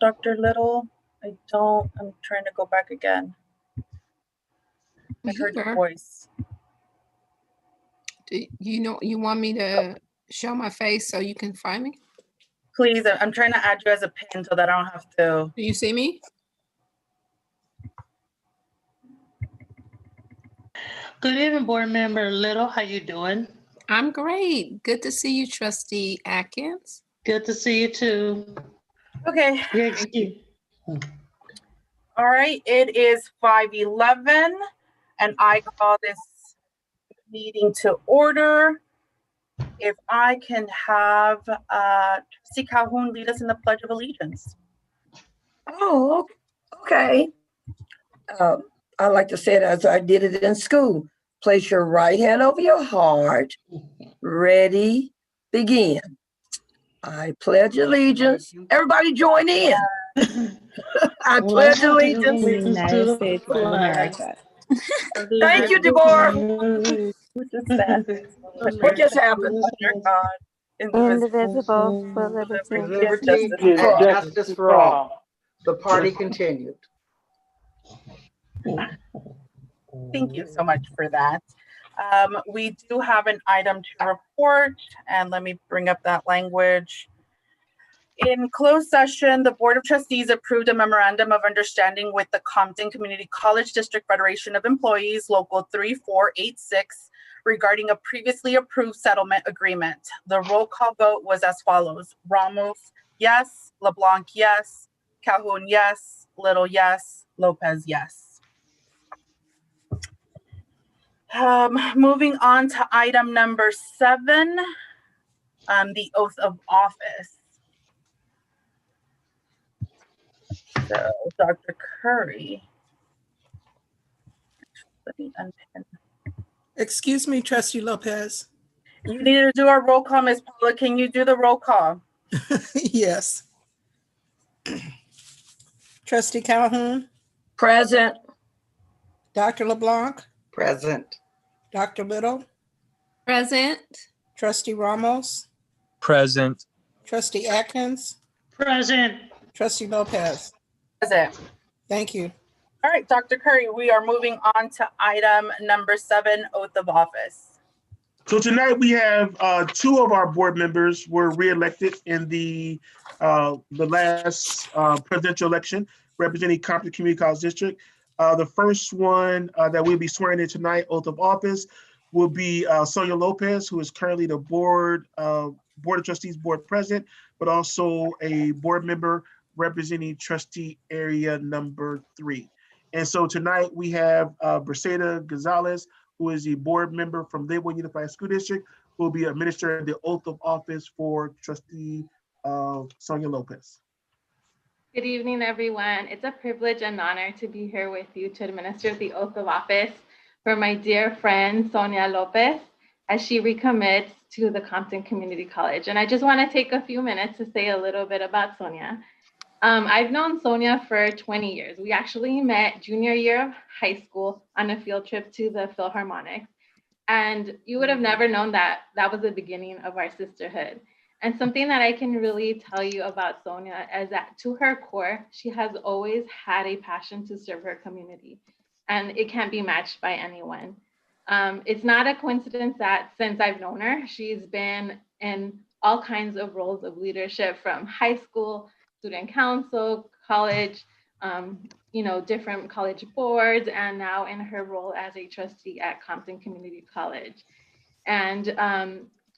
Dr. Little? I'm trying to go back again. I heard your voice. Do you want me to show my face so you can find me? Please, I'm trying to add you as a pin so that I don't have to. Do you see me? Good evening, board member Little. How you doing? I'm great. Good to see you, Trustee Atkins. Good to see you too. Okay. Thank you. All right. It is 5:11, and I call this meeting to order. If I can have Trustee Calhoun lead us in the Pledge of Allegiance. Oh, okay. I like to say it as I did it in school. Place your right hand over your heart. Ready, begin. I pledge allegiance. Everybody join in. I pledge allegiance to the United States of America. Thank you, Deborah. What just happened? Indivisible for liberty Liberty and justice for all. The party continued. Thank you so much for that. We do have an item to report, and let me bring up that language. In closed session, the Board of Trustees approved a memorandum of understanding with the Compton Community College District Federation of Employees, Local 3486, regarding a previously approved settlement agreement. The roll call vote was as follows: Ramos, yes; LeBlanc, yes; Calhoun, yes; Little, yes; Lopez, yes. Moving on to item number 7, the oath of office. So, Dr. Curry. Let me unpin. Excuse me, Trustee Lopez. You need to do our roll call, Ms. Paula. Can you do the roll call? Yes. Trustee Calhoun. Present. Dr. LeBlanc. Present. Dr. Little. Present. Trustee Ramos. Present. Trustee Atkins. Present. Trustee Lopez. Present. Thank you. All right, Dr. Curry, we are moving on to item number 7, oath of office. So tonight we have 2 of our board members were reelected in the last presidential election representing Compton Community College District. The first one that we'll be swearing in tonight, oath of office, will be Sonia Lopez, who is currently the Board of Trustees Board President, but also a board member representing Trustee Area number 3. And so tonight we have Briseda Gonzalez, who is a board member from Lakewood Unified School District, who will be administering the oath of office for Trustee Sonia Lopez. Good evening, everyone. It's a privilege and honor to be here with you to administer the oath of office for my dear friend, Sonia Lopez, as she recommits to the Compton Community College. And I just want to take a few minutes to say a little bit about Sonia. I've known Sonia for 20 years. We actually met junior year of high school on a field trip to the Philharmonic. And you would have never known that that was the beginning of our sisterhood. And something that I can really tell you about Sonia is that to her core, she has always had a passion to serve her community, and it can't be matched by anyone. It's not a coincidence that since I've known her, she's been in all kinds of roles of leadership, from high school, student council, college, different college boards, and now in her role as a trustee at Compton Community College. And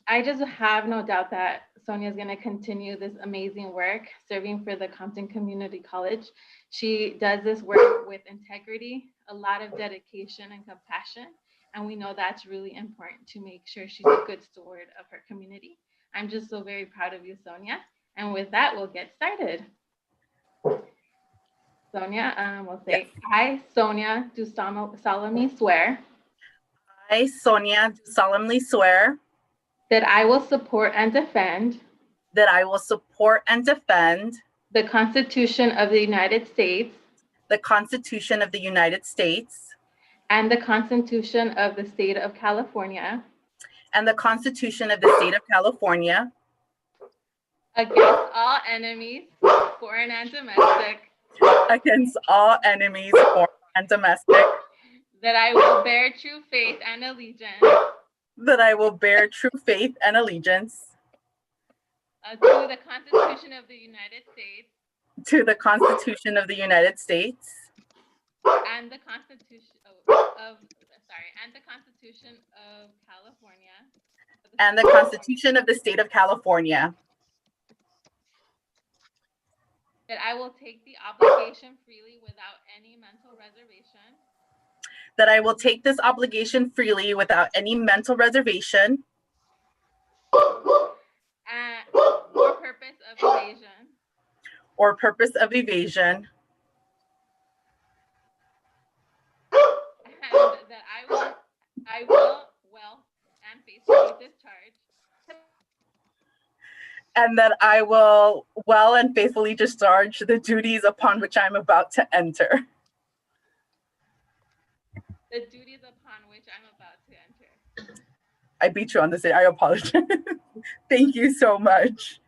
I just have no doubt that Sonia is going to continue this amazing work serving for the Compton Community College. She does this work with integrity, a lot of dedication and compassion, and we know that's really important to make sure she's a good steward of her community. I'm just so very proud of you, Sonia. And with that, we'll get started. Sonia, we'll say, yes. I, Sonia, do solemnly swear. I, Sonia, do solemnly swear. That I will support and defend. That I will support and defend. The Constitution of the United States. The Constitution of the United States. And the Constitution of the State of California. And the Constitution of the State of California. against all enemies, foreign and domestic, against all enemies, foreign and domestic, that I will bear true faith and allegiance that I will bear true faith and allegiance to the Constitution of the United States to the Constitution of the United States and the Constitution of California and the Constitution of the State of California, that I will take the obligation freely without any mental reservation that I will take this obligation freely without any mental reservation and or purpose of evasion, and that I will well and faithfully discharge the duties upon which I'm about to enter. the duties upon which I'm about to enter. I beat you on this. I apologize. Thank you so much.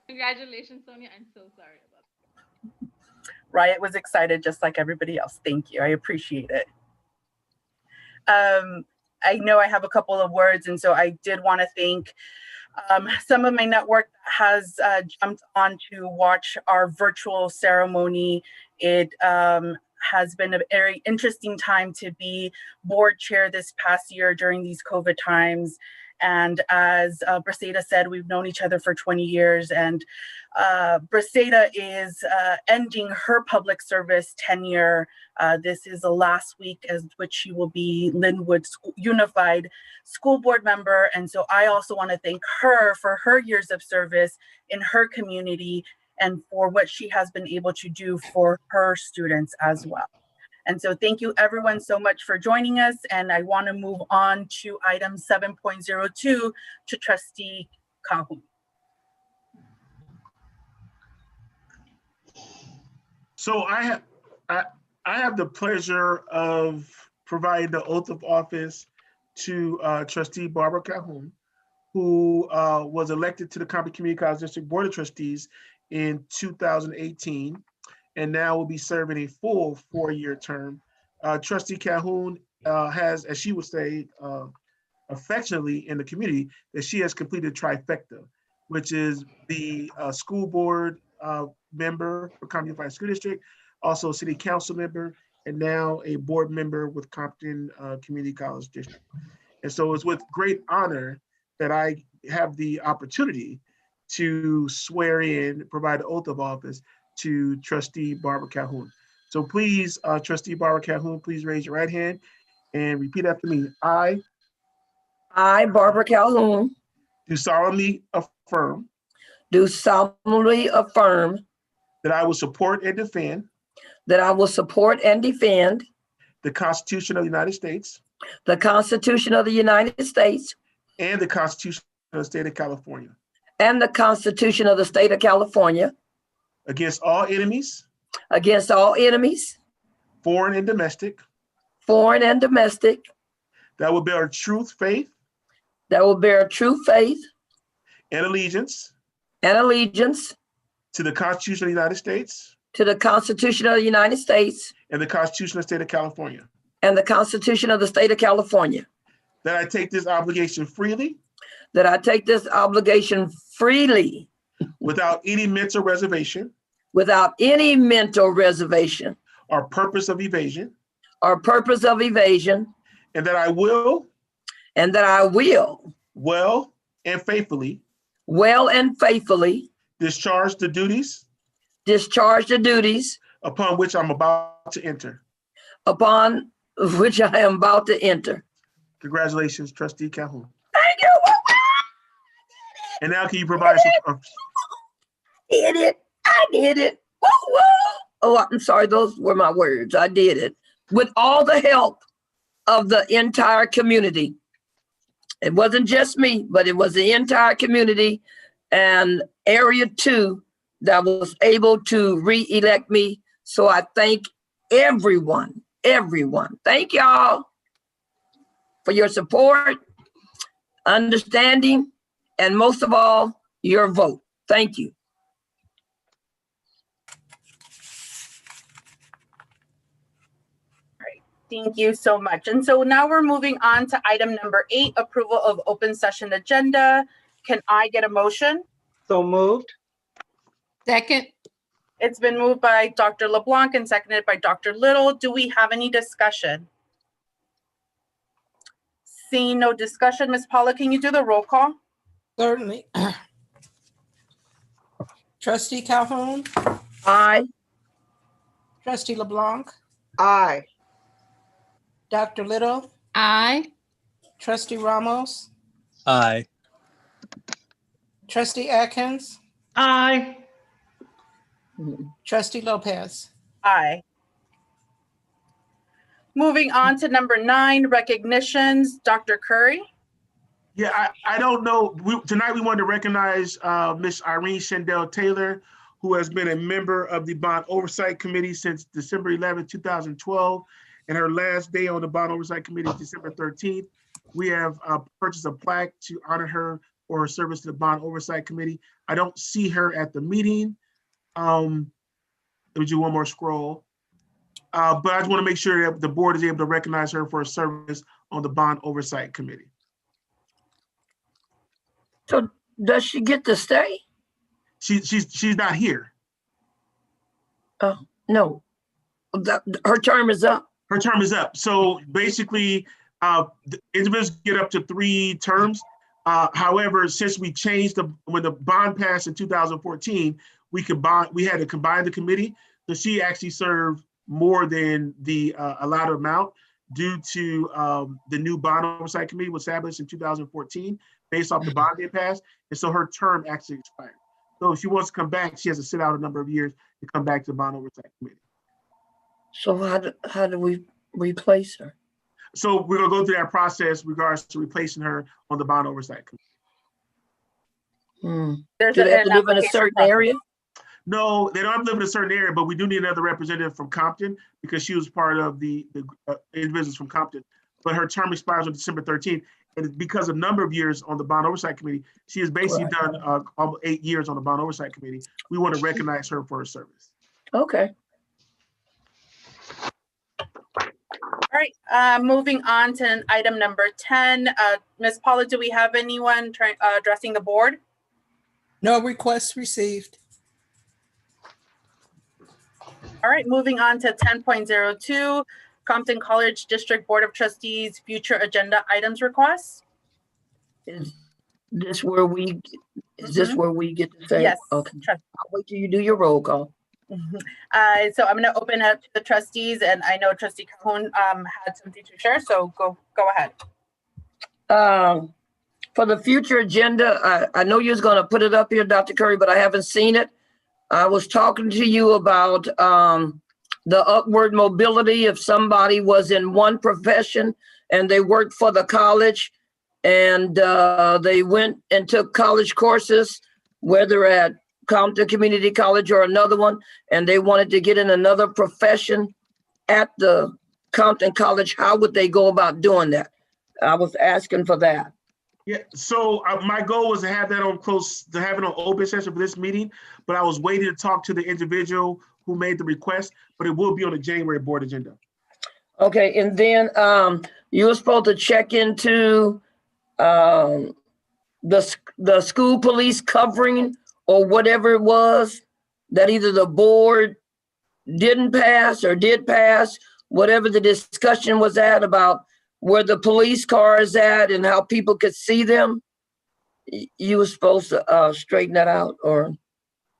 Congratulations, Sonia. I'm so sorry about that. Riot was excited just like everybody else. Thank you. I appreciate it. I know I have a couple of words, and so I did want to thank some of my network has jumped on to watch our virtual ceremony. It has been a very interesting time to be board chair this past year during these COVID times. And as Briseida said, we've known each other for 20 years, and Briseida is ending her public service tenure. This is the last week as which she will be Linwood Unified School Board member. And so I also want to thank her for her years of service in her community and for what she has been able to do for her students as well. And so thank you everyone so much for joining us. And I want to move on to item 7.02 to Trustee Calhoun. So I have the pleasure of providing the oath of office to Trustee Barbara Calhoun, who was elected to the Compton Community College District Board of Trustees in 2018, and now will be serving a full 4-year term. Trustee Calhoun has, as she would say affectionately in the community, that she has completed trifecta, which is the school board member for Compton Unified School District, also city council member, and now a board member with Compton Community College District. And so it's with great honor that I have the opportunity to swear in, provide the oath of office to Trustee Barbara Calhoun. So please, Trustee Barbara Calhoun, please raise your right hand and repeat after me. I, Barbara Calhoun, do solemnly affirm do solemnly affirm that I will support and defend that I will support and defend the Constitution of the United States the Constitution of the United States and the Constitution of the State of California and the Constitution of the State of California against all enemies, foreign and domestic, that will bear true faith and allegiance to the Constitution of the United States to the Constitution of the United States and the Constitution of the State of California, and the Constitution of the State of California, that I take this obligation freely without any mental reservation or purpose of evasion, and that I will well and faithfully discharge the duties upon which I'm about to enter. Congratulations, Trustee Calhoun. Thank you. And now can you provide some, I did it. Woo, woo. Oh, I'm sorry. Those were my words. I did it with all the help of the entire community. It wasn't just me, but it was the entire community and Area 2 that was able to re-elect me. So I thank everyone. Thank y'all for your support, understanding, and most of all, your vote. Thank you. Thank you so much. And so now we're moving on to item number 8, approval of open session agenda. Can I get a motion? So moved. Second, It's been moved by Dr. LeBlanc and seconded by Dr. Little. Do we have any discussion? Seeing no discussion, Ms. Paula, can you do the roll call? Certainly. Trustee Calhoun, Aye. Trustee LeBlanc, Aye. Dr. Little, aye. Trustee Ramos, Aye. Trustee Atkins, Aye. Trustee Lopez. Aye. Moving on to number 9, recognitions. Dr. Curry. Yeah, I don't know. Tonight we wanted to recognize Miss Irene Shandell Taylor, who has been a member of the Bond Oversight Committee since December 11, 2012. And her last day on the Bond Oversight Committee is December 13th. We have purchased a plaque to honor her for her service to the Bond Oversight Committee. I don't see her at the meeting. Let me do one more scroll. But I just want to make sure that the board is able to recognize her for her service on the Bond Oversight Committee. So does she get to stay? She's not here. No. Her term is up. Her term is up. So basically, the individuals get up to 3 terms. However, since we changed when the bond passed in 2014, we had to combine the committee. So she actually served more than the allowed amount due to the new bond oversight committee was established in 2014 based off the bond being passed. And so her term actually expired. So if she wants to come back, she has to sit out a number of years to come back to the bond oversight committee. So how do we replace her? So we're gonna go through that process regards to replacing her on the bond oversight committee. There's Do they have an to live in a application certain process. area? No, they don't have to live in a certain area, but we do need another representative from Compton because she was part of the individuals from Compton. But her term expires on December 13th. And because of a number of years on the Bond Oversight Committee, she has basically done almost 8 years on the Bond Oversight Committee. We want to recognize her for her service. Okay. All right, moving on to item number 10. Ms. Paula, do we have anyone addressing the board? No requests received. All right, moving on to 10.02, Compton College District Board of Trustees Future Agenda Items Requests. Is this where we get to say? Yes. Okay. I'll wait till you do your roll call. So I'm going to open up to the trustees, and I know Trustee Calhoun had something to share, so go ahead. For the future agenda, I know you was going to put it up here, Dr. Curry, but I haven't seen it. I was talking to you about the upward mobility. If somebody was in one profession and they worked for the college and they went and took college courses, whether at Compton Community College or another one, and they wanted to get in another profession at the Compton College, how would they go about doing that? I was asking for that. Yeah, so my goal was to have that on open session for this meeting, but I was waiting to talk to the individual who made the request, but it will be on the January board agenda. Okay, and then you were supposed to check into the school police covering or whatever it was that either the board didn't pass or did pass, whatever the discussion was at about where the police car is at and how people could see them. You were supposed to straighten that out or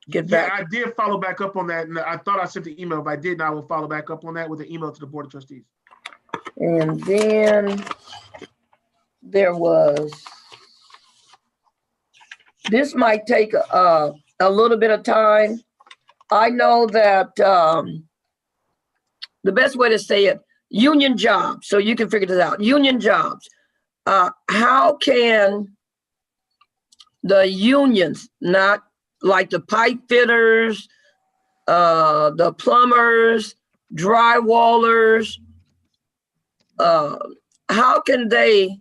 get back. Yeah, I did follow back up on that, and I thought I sent the email. If I didn't, I will follow back up on that with an email to the Board of Trustees. And then there was, this might take a little bit of time. I know that the best way to say it, union jobs, so you can figure this out, union jobs. How can the unions, not like the pipe fitters, the plumbers, drywallers, how can they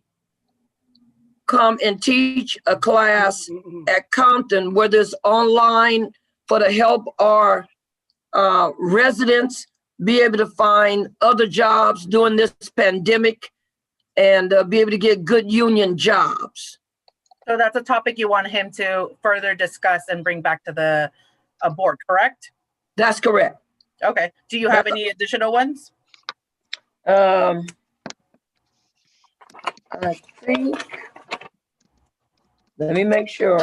come and teach a class at Compton, whether it's online for to help our residents be able to find other jobs during this pandemic and be able to get good union jobs. So that's a topic you want him to further discuss and bring back to the board, correct? That's correct. Okay. Do you have any additional ones? I think, let me make sure.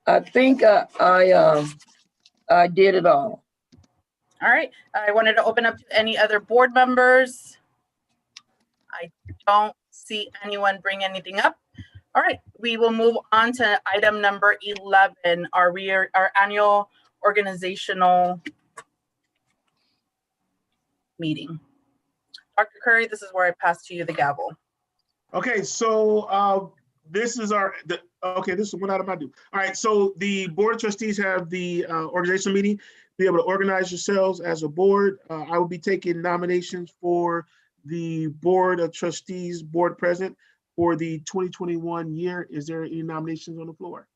I think I did it all. All right. I wanted to open up to any other board members. I don't see anyone bring anything up. All right. We will move on to item number 11, our annual organizational meeting. Dr. Curry, this is where I pass to you the gavel. Okay, so this is this is one item I do. All right, so the board of trustees have the organizational meeting, be able to organize yourselves as a board. I will be taking nominations for the board of trustees, board president for the 2021 year. Is there any nominations on the floor?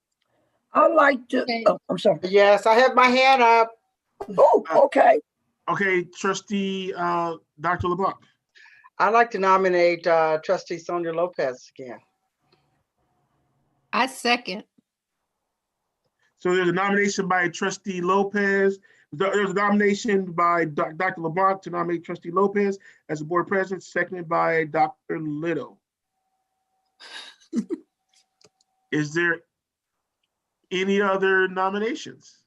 I'd like to, Okay. oh, I'm sorry. Yes, I have my hand up. Oh, okay. Okay, trustee Dr. LeBlanc. I'd like to nominate trustee Sonia Lopez again. I second. So there's a nomination by trustee Lopez. There's a nomination by Dr. LeBlanc to nominate trustee Lopez as the board president, seconded by Dr. Little. Is there any other nominations?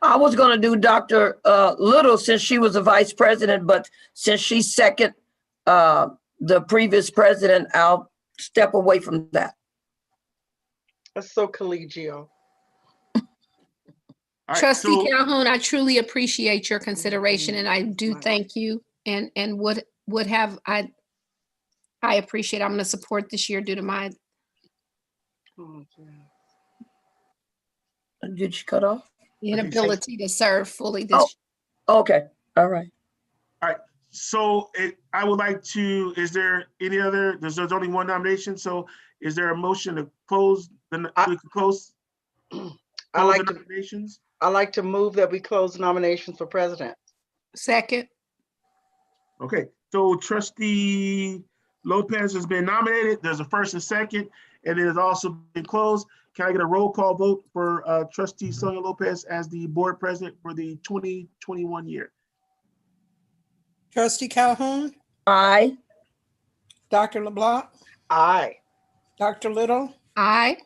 I was gonna do Dr. Little since she was a vice president, but since she's second, the previous president, I'll step away from that. That's so collegial. All right, Trustee so- Calhoun, I truly appreciate your consideration and I do thank you and would have, I appreciate, I'm gonna support this year due to my, Oh, yeah. Did she cut off? inability to serve fully Oh. this. Okay, all right. So I would like to, is there any other, there's only one nomination, so is there a motion to close close I like the to, nominations? I like to move that we close nominations for president. Second, Okay, so trustee Lopez has been nominated. There's a first and second, and it has also been closed. Can I get a roll call vote for trustee Sonia Lopez as the board president for the 2021 year? Trustee Calhoun, Aye. Dr. LeBlanc, Aye. Dr. Little, aye.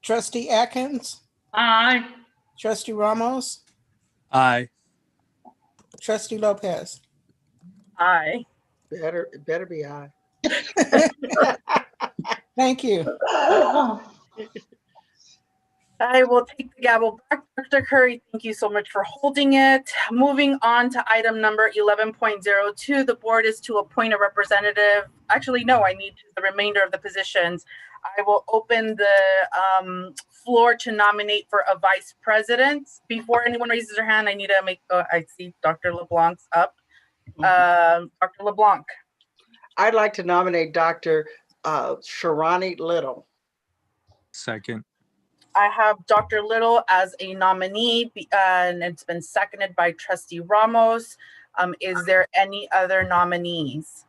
Trustee Atkins, Aye. Trustee Ramos, Aye. Trustee Lopez. Aye. It better be aye. Thank you. I will take the gavel back. Dr. Curry, thank you so much for holding it. Moving on to item number 11.02, the board is to appoint a representative. Actually, no, I need the remainder of the positions. I will open the floor to nominate for a vice president. Before anyone raises their hand, I need to make, I see Dr. LeBlanc's up. Dr. LeBlanc. I'd like to nominate Dr. Sharani Little. Second. I have Dr. Little as a nominee, and it's been seconded by Trustee Ramos. Is there any other nominees?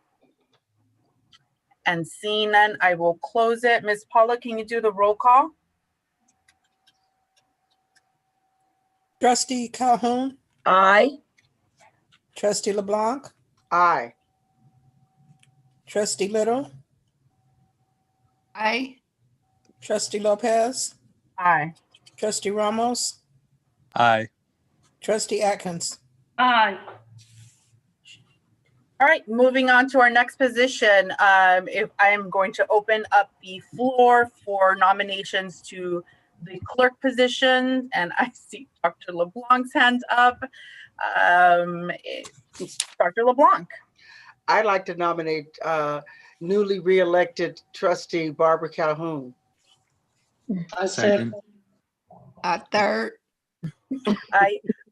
And seeing none, I will close it. Ms. Paula, can you do the roll call? Trustee Calhoun, Aye. Trustee LeBlanc, Aye. Trustee Little, Aye. Trustee Lopez, Aye. Trustee Ramos, Aye. Trustee Atkins. Aye. All right, moving on to our next position. If I am going to open up the floor for nominations to the clerk position, and I see Dr. LeBlanc's hand up. Dr. LeBlanc. I'd like to nominate newly re-elected trustee Barbara Calhoun. I said, Second. Third,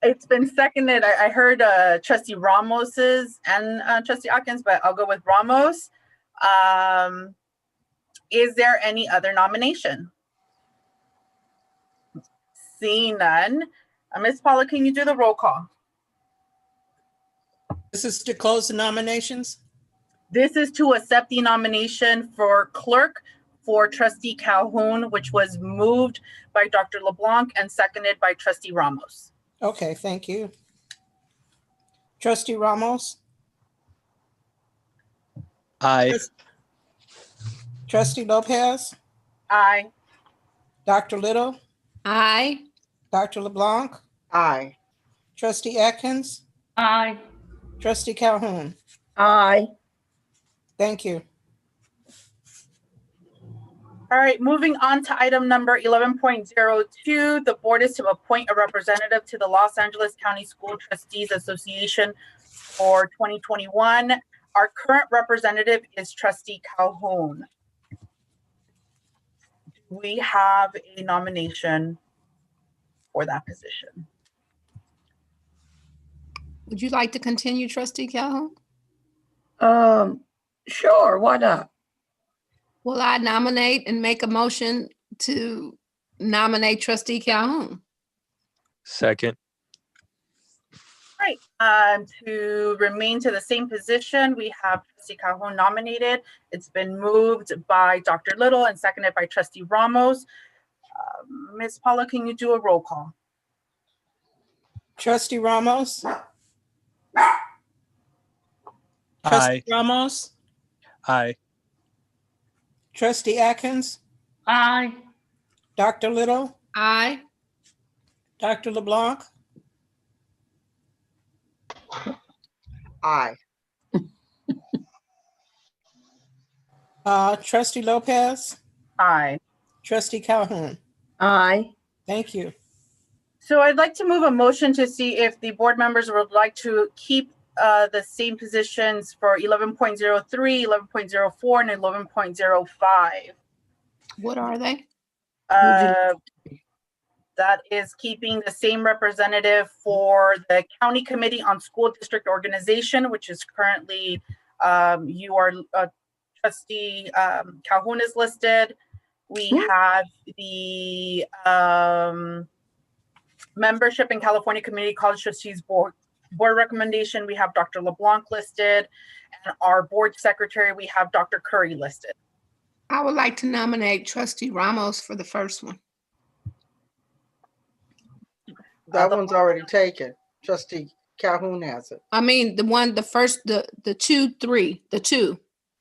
It's been seconded. I heard Trustee Ramos's and Trustee Atkins, but I'll go with Ramos. Is there any other nomination? Seeing none. Ms. Paula, can you do the roll call? This is to close the nominations? This is to accept the nomination for clerk for Trustee Calhoun, which was moved by Dr. LeBlanc and seconded by Trustee Ramos. Okay, thank you. Trustee Ramos? Aye. Trustee Lopez? Aye. Dr. Little? Aye. Dr. LeBlanc? Aye. Trustee Atkins? Aye. Trustee Calhoun? Aye. Thank you. All right, moving on to item number 11.02. The board is to appoint a representative to the Los Angeles County School Trustees Association for 2021. Our current representative is Trustee Calhoun. We have a nomination for that position. Would you like to continue, Trustee Calhoun? Sure, why not? Well, I nominate and make a motion to nominate Trustee Calhoun. Second. Right, to remain to the same position, we have Trustee Calhoun nominated. It's been moved by Dr. Little and seconded by Trustee Ramos. Ms. Paula, can you do a roll call? Trustee Ramos? Aye. Trustee Ramos? Aye. Trustee Atkins? Aye. Dr. Little? Aye. Dr. LeBlanc? Aye. Trustee Lopez? Aye. Trustee Calhoun? Aye. Thank you. So I'd like to move a motion to see if the board members would like to keep the same positions for 11.03, 11.04, and 11.05. What are they? That is keeping the same representative for the County Committee on School District Organization, which is currently, you are, Trustee Calhoun is listed. We have the membership in California Community College Trustees Board recommendation. We have Dr. LeBlanc listed, and our board secretary, we have Dr. Curry listed. I would like to nominate Trustee Ramos for the first one. That one's already taken. Trustee Calhoun has it. I mean, the first, the 2.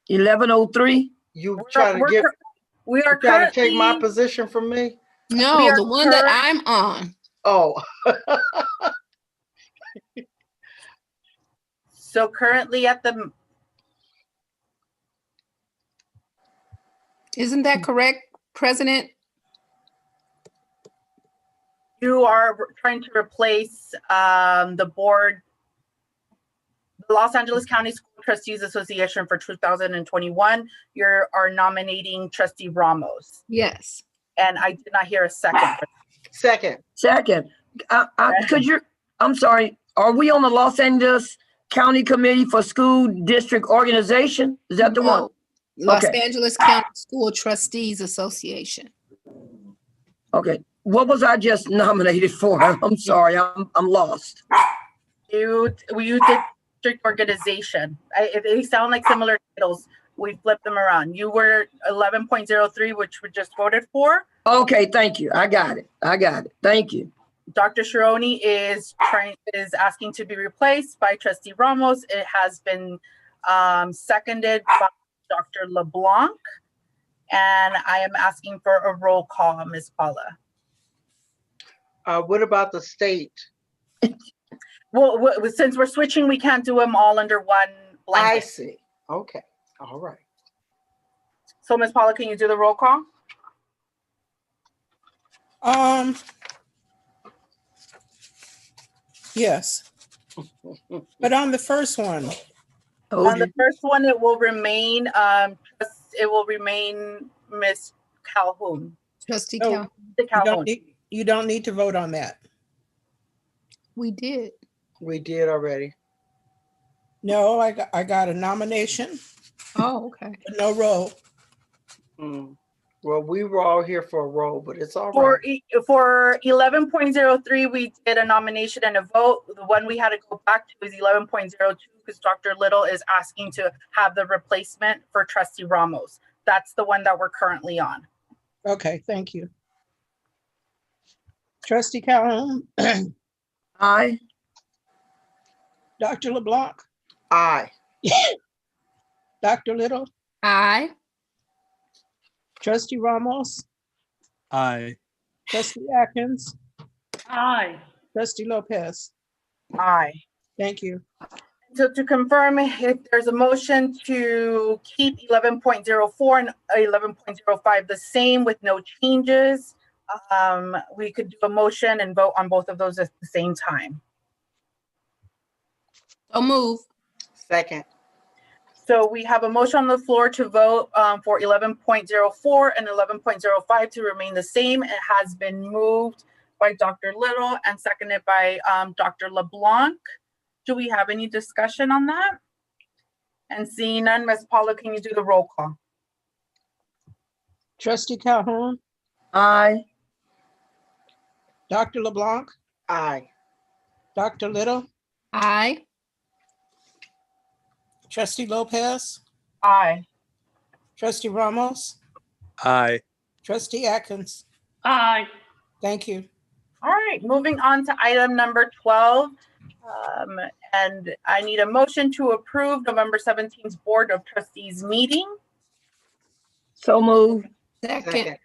1103? You trying to get, We are you trying to take my currently, position from me? No, We are the one that I'm on. Oh. so currently at the, Isn't that correct, President? you are trying to replace the board, the Los Angeles County School Trustees Association for 2021. You are nominating Trustee Ramos. Yes. And I did not hear a second. Second. Second. I'm sorry, are we on the Los Angeles County Committee for School District Organization? Is that the one? No. Los Okay. Angeles County School Trustees Association. Okay. What was I just nominated for? I'm sorry, I'm lost. You did district organization. They sound like similar titles. We flipped them around. You were 11.03, which we just voted for. Okay, thank you. I got it. Thank you. Dr. Shironi is asking to be replaced by Trustee Ramos. It has been seconded by Dr. LeBlanc. And I am asking for a roll call, Ms. Paula. What about the state? Well, since we're switching, we can't do them all under one blanket. I see. Okay. All right. So Ms. Paula, can you do the roll call? Yes. But on the first one, On the first one, it will remain Ms. Calhoun. Trustee No. Calhoun. The Calhoun. you don't need to vote on that. We did. We did already. No, I got a nomination, Oh, okay. but no roll. Well, we were all here for a role, but it's all For right. for 11.03, we did a nomination and a vote. The one we had to go back to is 11.02 because Dr. Little is asking to have the replacement for Trustee Ramos. That's the one that we're currently on. Okay, thank you. Trustee Calhoun, Aye. Dr. LeBlanc, Aye. Dr. Little, Aye. Trustee Ramos, Aye. Trustee Atkins, Aye. Trustee Lopez. Aye. Thank you. So to confirm, if there's a motion to keep 11.04 and 11.05 the same with no changes, we could do a motion and vote on both of those at the same time. So move. Second. So we have a motion on the floor to vote for 11.04 and 11.05 to remain the same. It has been moved by Dr. Little and seconded by Dr. LeBlanc. Do we have any discussion on that? And seeing none, Ms. Paula, can you do the roll call? Trustee Calhoun, Aye. Dr. LeBlanc, Aye. Dr. Little, Aye. Trustee Lopez, Aye. Trustee Ramos, Aye. Trustee Atkins. Aye. Thank you. All right, moving on to item number 12. And I need a motion to approve November 17th Board of Trustees meeting. So moved. Second.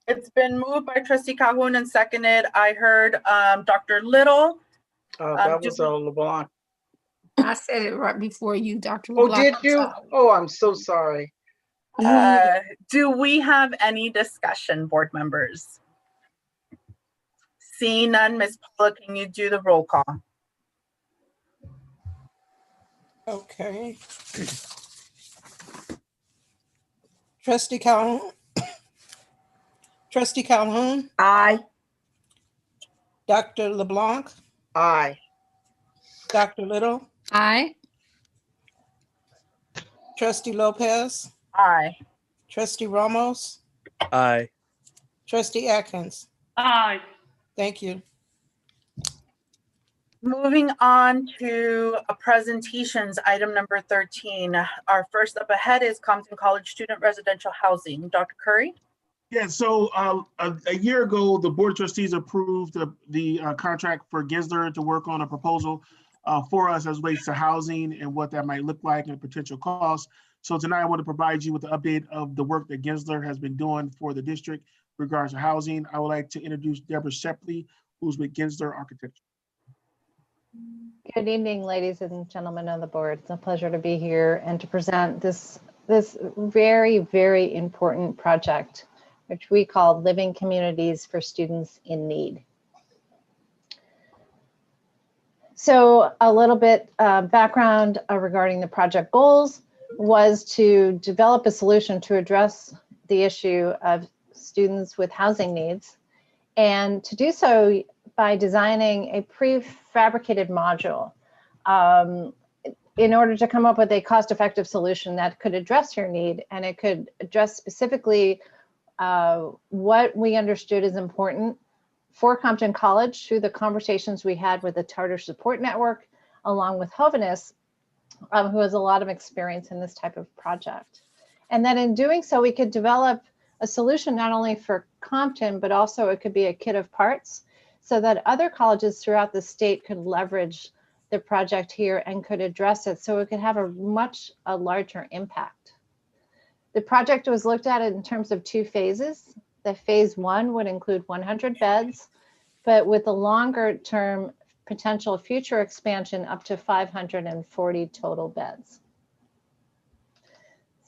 It's been moved by Trustee Calhoun and seconded. I heard Dr. Little. That was LeBlanc. I said it right before you, Dr. Oh, LeBlanc. did you? Oh, I'm so sorry. Do we have any discussion, board members? Seeing none, Ms. Paula, can you do the roll call? Okay. Trustee Calhoun. Trustee Calhoun, Aye. Dr. LeBlanc, Aye. Dr. Little, Aye. Trustee Lopez, Aye. Trustee Ramos, Aye. Trustee Atkins. Aye. Thank you. Moving on to presentations, item number 13. Our first up ahead is Compton College Student Residential Housing. Dr. Curry? Yeah, so a year ago, the Board of Trustees approved the contract for Gensler to work on a proposal for us as relates to housing and what that might look like and potential costs. So tonight I want to provide you with an update of the work that Gensler has been doing for the district in regards to housing. I would like to introduce Deborah Shepley, who's with Gensler Architecture. Good evening, ladies and gentlemen of the board. It's a pleasure to be here and to present this very, very important project, which we call Living Communities for Students in Need. So a little bit background regarding the project goals was to develop a solution to address the issue of students with housing needs, and to do so by designing a prefabricated module in order to come up with a cost-effective solution that could address your need, and it could address specifically what we understood is important for Compton College through the conversations we had with the Tartar Support Network, along with Hoveness, who has a lot of experience in this type of project. And then in doing so, we could develop a solution not only for Compton, but also it could be a kit of parts so that other colleges throughout the state could leverage the project here and could address it so it could have a larger impact. The project was looked at in terms of two phases. The phase one would include 100 beds, but with a longer term potential future expansion up to 540 total beds.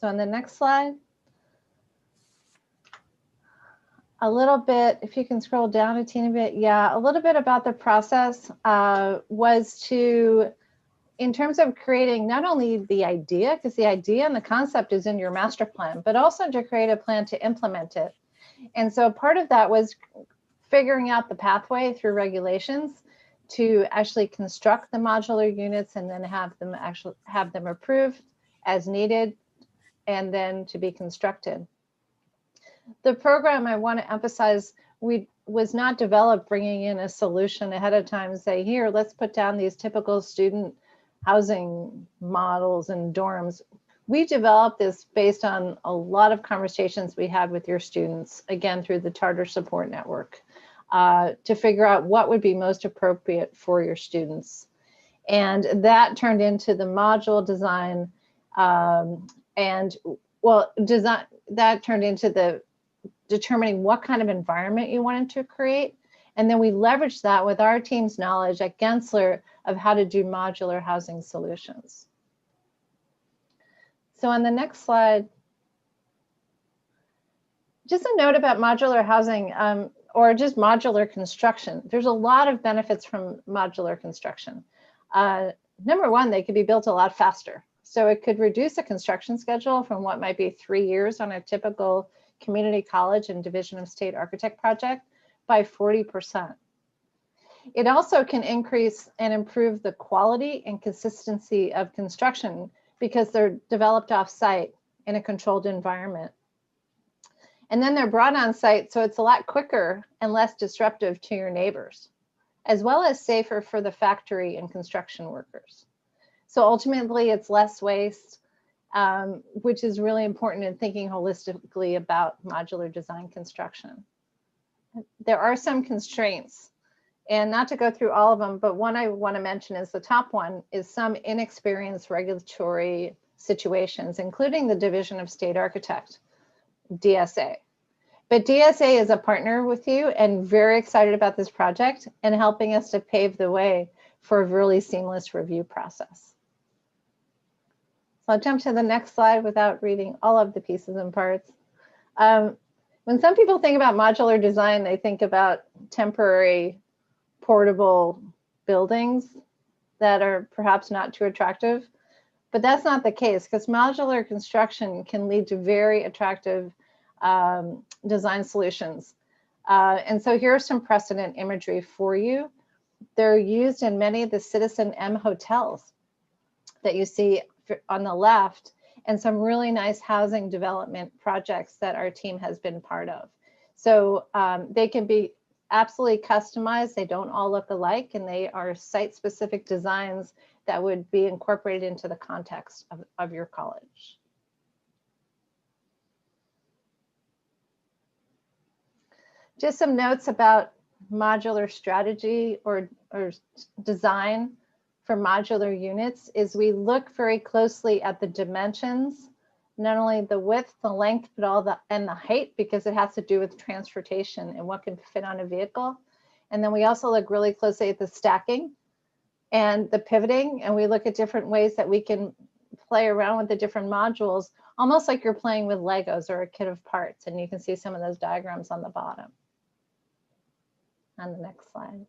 So on the next slide, a little bit, if you can scroll down a teeny bit, yeah, a little bit about the process was to, in terms of creating not only the idea, because the idea and the concept is in your master plan, but also to create a plan to implement it. And so part of that was figuring out the pathway through regulations to actually construct the modular units and then have them approved as needed and then to be constructed. The program, I want to emphasize, was not developed bringing in a solution ahead of time, say, here, let's put down these typical student housing models and dorms. We developed this based on a lot of conversations we had with your students, again, through the Charter Support Network, to figure out what would be most appropriate for your students. And that turned into the module design, that turned into the determining what kind of environment you wanted to create. And then we leveraged that with our team's knowledge at Gensler of how to do modular housing solutions. So on the next slide, just a note about modular housing or just modular construction. There's a lot of benefits from modular construction. Number one, they could be built a lot faster. So it could reduce a construction schedule from what might be 3 years on a typical community college and Division of State architect project by 40%. It also can increase and improve the quality and consistency of construction because they're developed off-site in a controlled environment. And then they're brought on site, so it's a lot quicker and less disruptive to your neighbors, as well as safer for the factory and construction workers. So ultimately, it's less waste, which is really important in thinking holistically about modular design construction. There are some constraints, and not to go through all of them, but one I want to mention is the top one is some inexperienced regulatory situations, including the Division of State Architect, DSA. But DSA is a partner with you and very excited about this project and helping us to pave the way for a really seamless review process. So I'll jump to the next slide without reading all of the pieces and parts. When some people think about modular design, they think about temporary portable buildings that are perhaps not too attractive, but that's not the case because modular construction can lead to very attractive design solutions. And so here are some precedent imagery for you. They're used in many of the Citizen M hotels that you see on the left, and some really nice housing development projects that our team has been part of. So they can be absolutely customized. They don't all look alike, and they are site-specific designs that would be incorporated into the context of your college. Just some notes about modular strategy or design for modular units is we look very closely at the dimensions, not only the width, the length, but and the height, because it has to do with transportation and what can fit on a vehicle. And then we also look really closely at the stacking and the pivoting, and we look at different ways that we can play around with the different modules, almost like you're playing with Legos or a kit of parts. And you can see some of those diagrams on the bottom. On the next slide.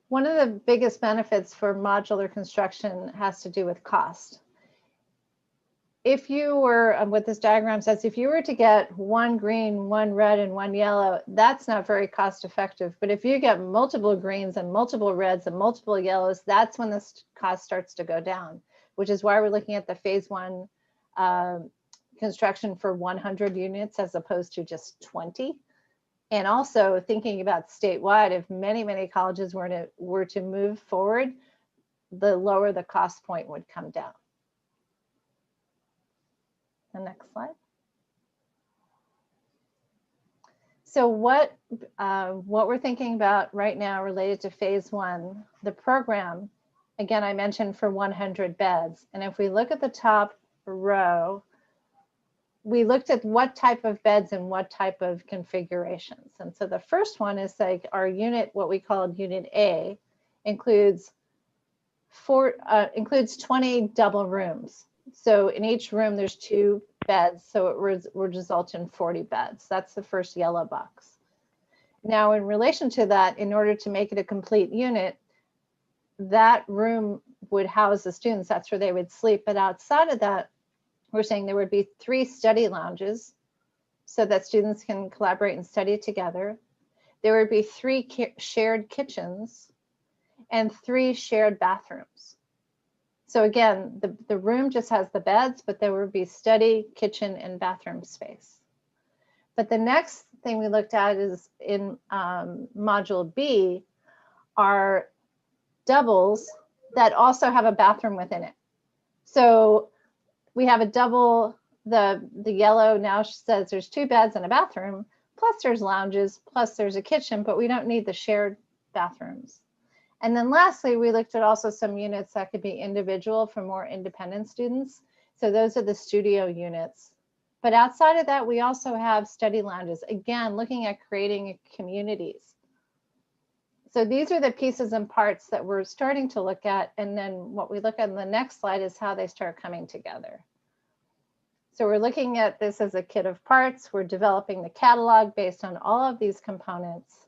One of the biggest benefits for modular construction has to do with cost. If you were, what this diagram says, if you were to get one green, one red, and one yellow, that's not very cost effective. But if you get multiple greens and multiple reds and multiple yellows, that's when the cost starts to go down, which is why we're looking at the phase one construction for 100 units as opposed to just 20. And also thinking about statewide, if many, many colleges were to move forward, the lower the cost point would come down. The next slide. So what we're thinking about right now related to phase one, the program, again, I mentioned for 100 beds. And if we look at the top row, we looked at what type of beds and what type of configurations. And so the first one is like our unit, what we call Unit A, includes 20 double rooms. So in each room, there's 2 beds. So it would result in 40 beds. That's the first yellow box. Now, in relation to that, in order to make it a complete unit, that room would house the students. That's where they would sleep. But outside of that, we're saying there would be 3 study lounges, so that students can collaborate and study together. There would be 3 shared kitchens and 3 shared bathrooms. So again, the room just has the beds, but there would be study, kitchen, and bathroom space. But the next thing we looked at is in Module B are doubles that also have a bathroom within it. So we have a double, the yellow now says there's 2 beds and a bathroom, plus there's lounges, plus there's a kitchen, but we don't need the shared bathrooms. And then lastly, we looked at also some units that could be individual for more independent students. So those are the studio units. But outside of that, we also have study lounges, again, looking at creating communities. So these are the pieces and parts that we're starting to look at. And then what we look at in the next slide is how they start coming together. So we're looking at this as a kit of parts. We're developing the catalog based on all of these components.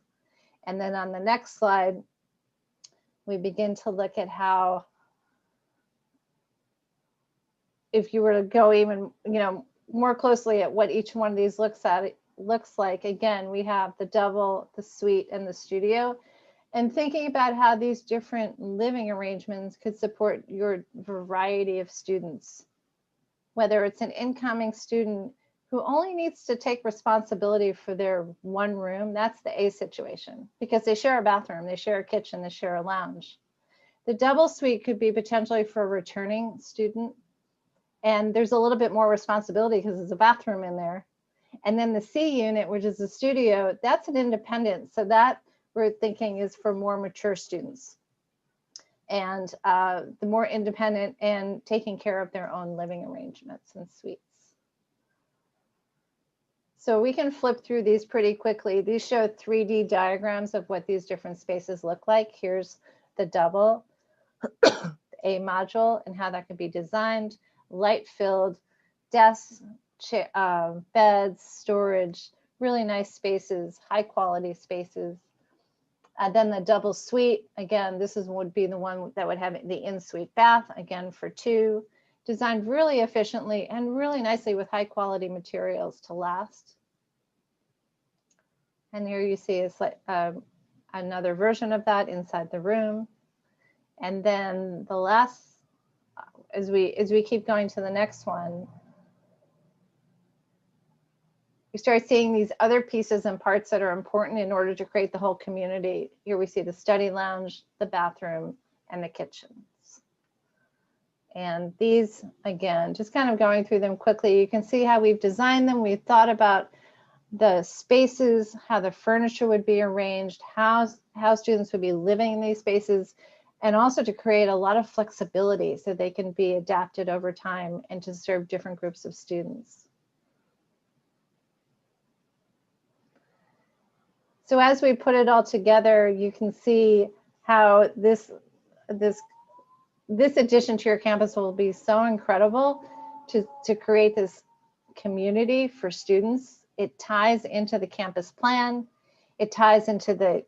And then on the next slide, we begin to look at how, if you were to go even, more closely at what each one of these looks like, again, we have the double, the suite, and the studio, and thinking about how these different living arrangements could support your variety of students, whether it's an incoming student who only needs to take responsibility for their one room. That's the A situation, because they share a bathroom, they share a kitchen, they share a lounge. The double suite could be potentially for a returning student, and there's a little bit more responsibility because there's a bathroom in there. And then the C unit, which is the studio, that's an independent. So that we're thinking is for more mature students, and the more independent and taking care of their own living arrangements and suites. So we can flip through these pretty quickly. These show 3D diagrams of what these different spaces look like. Here's the double, A module, and how that could be designed. Light-filled desks, beds, storage, really nice spaces, high-quality spaces. Then the double suite, again, this would be the one that would have the in-suite bath, again for 2, designed really efficiently and really nicely with high-quality materials to last. And here you see is like another version of that inside the room. And then the last, as we keep going to the next one, we start seeing these other pieces and parts that are important in order to create the whole community. Here we see the study lounge, the bathroom, and the kitchens. And these, again, just kind of going through them quickly, you can see how we've designed them. We've thought about the spaces, how the furniture would be arranged, how students would be living in these spaces, and also to create a lot of flexibility so they can be adapted over time and to serve different groups of students. So as we put it all together, you can see how this addition to your campus will be so incredible to create this community for students. It ties into the campus plan. It ties into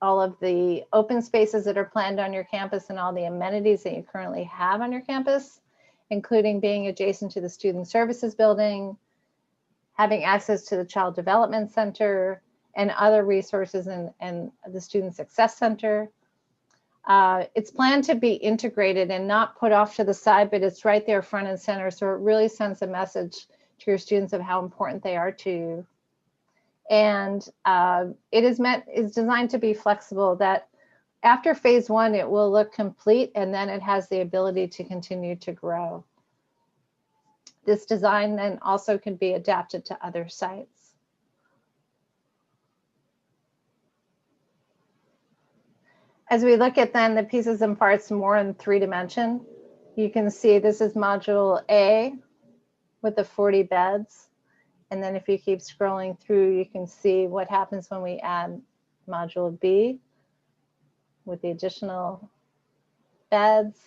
all of the open spaces that are planned on your campus and all the amenities that you currently have on your campus, including being adjacent to the Student Services Building, having access to the Child Development Center, and other resources and the Student Success Center. It's planned to be integrated and not put off to the side, but it's right there front and center. So it really sends a message to your students of how important they are to you. And it is designed to be flexible, that after phase 1, it will look complete, and then it has the ability to continue to grow. This design then also can be adapted to other sites. As we look at then the pieces and parts more in 3-dimension, you can see this is module A with the 40 beds. And then if you keep scrolling through, you can see what happens when we add module B with the additional beds,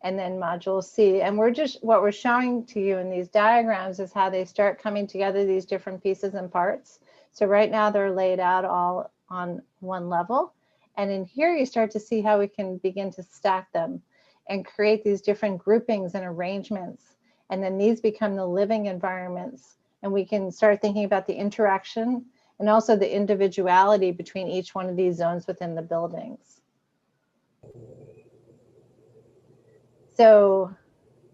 and then module C. And what we're showing to you in these diagrams is how they start coming together, these different pieces and parts. So right now they're laid out all on one level. And in here, you start to see how we can begin to stack them and create these different groupings and arrangements. And then these become the living environments and we can start thinking about the interaction and also the individuality between each one of these zones within the buildings. So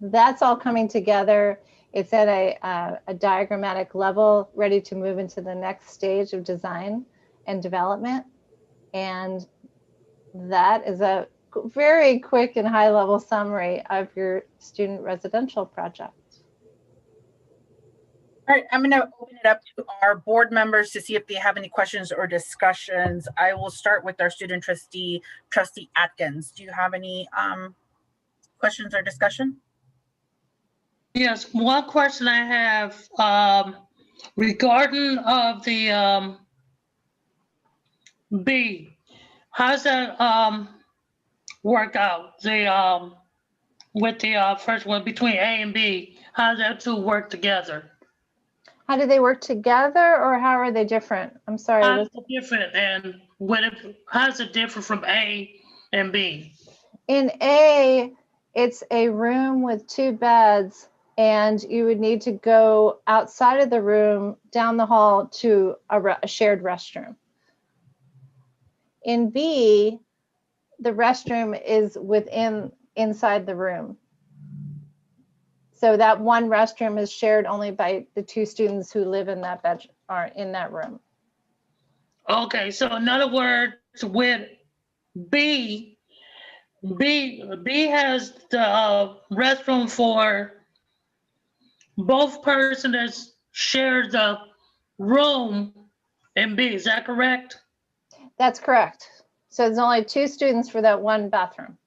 that's all coming together. It's at a diagrammatic level, ready to move into the next stage of design and development. And that is a very quick and high level summary of your student residential project. All right, I'm going to open it up to our board members to see if they have any questions or discussions. I will start with our student trustee, Trustee Atkins. Do you have any questions or discussion? Yes, one question I have regarding of the B, how's that work out? The with the first one between A and B, how does that two work together? How do they work together, or how are they different? I'm sorry. How's it different, and how's it different from A and B? In A, it's a room with 2 beds, and you would need to go outside of the room, down the hall to a shared restroom. In B, the restroom is inside the room. So that one restroom is shared only by the 2 students who live in that bed or in that room. Okay, so in other words, with B has the restroom for both persons that share the room in B. Is that correct? That's correct. So there's only 2 students for that one bathroom.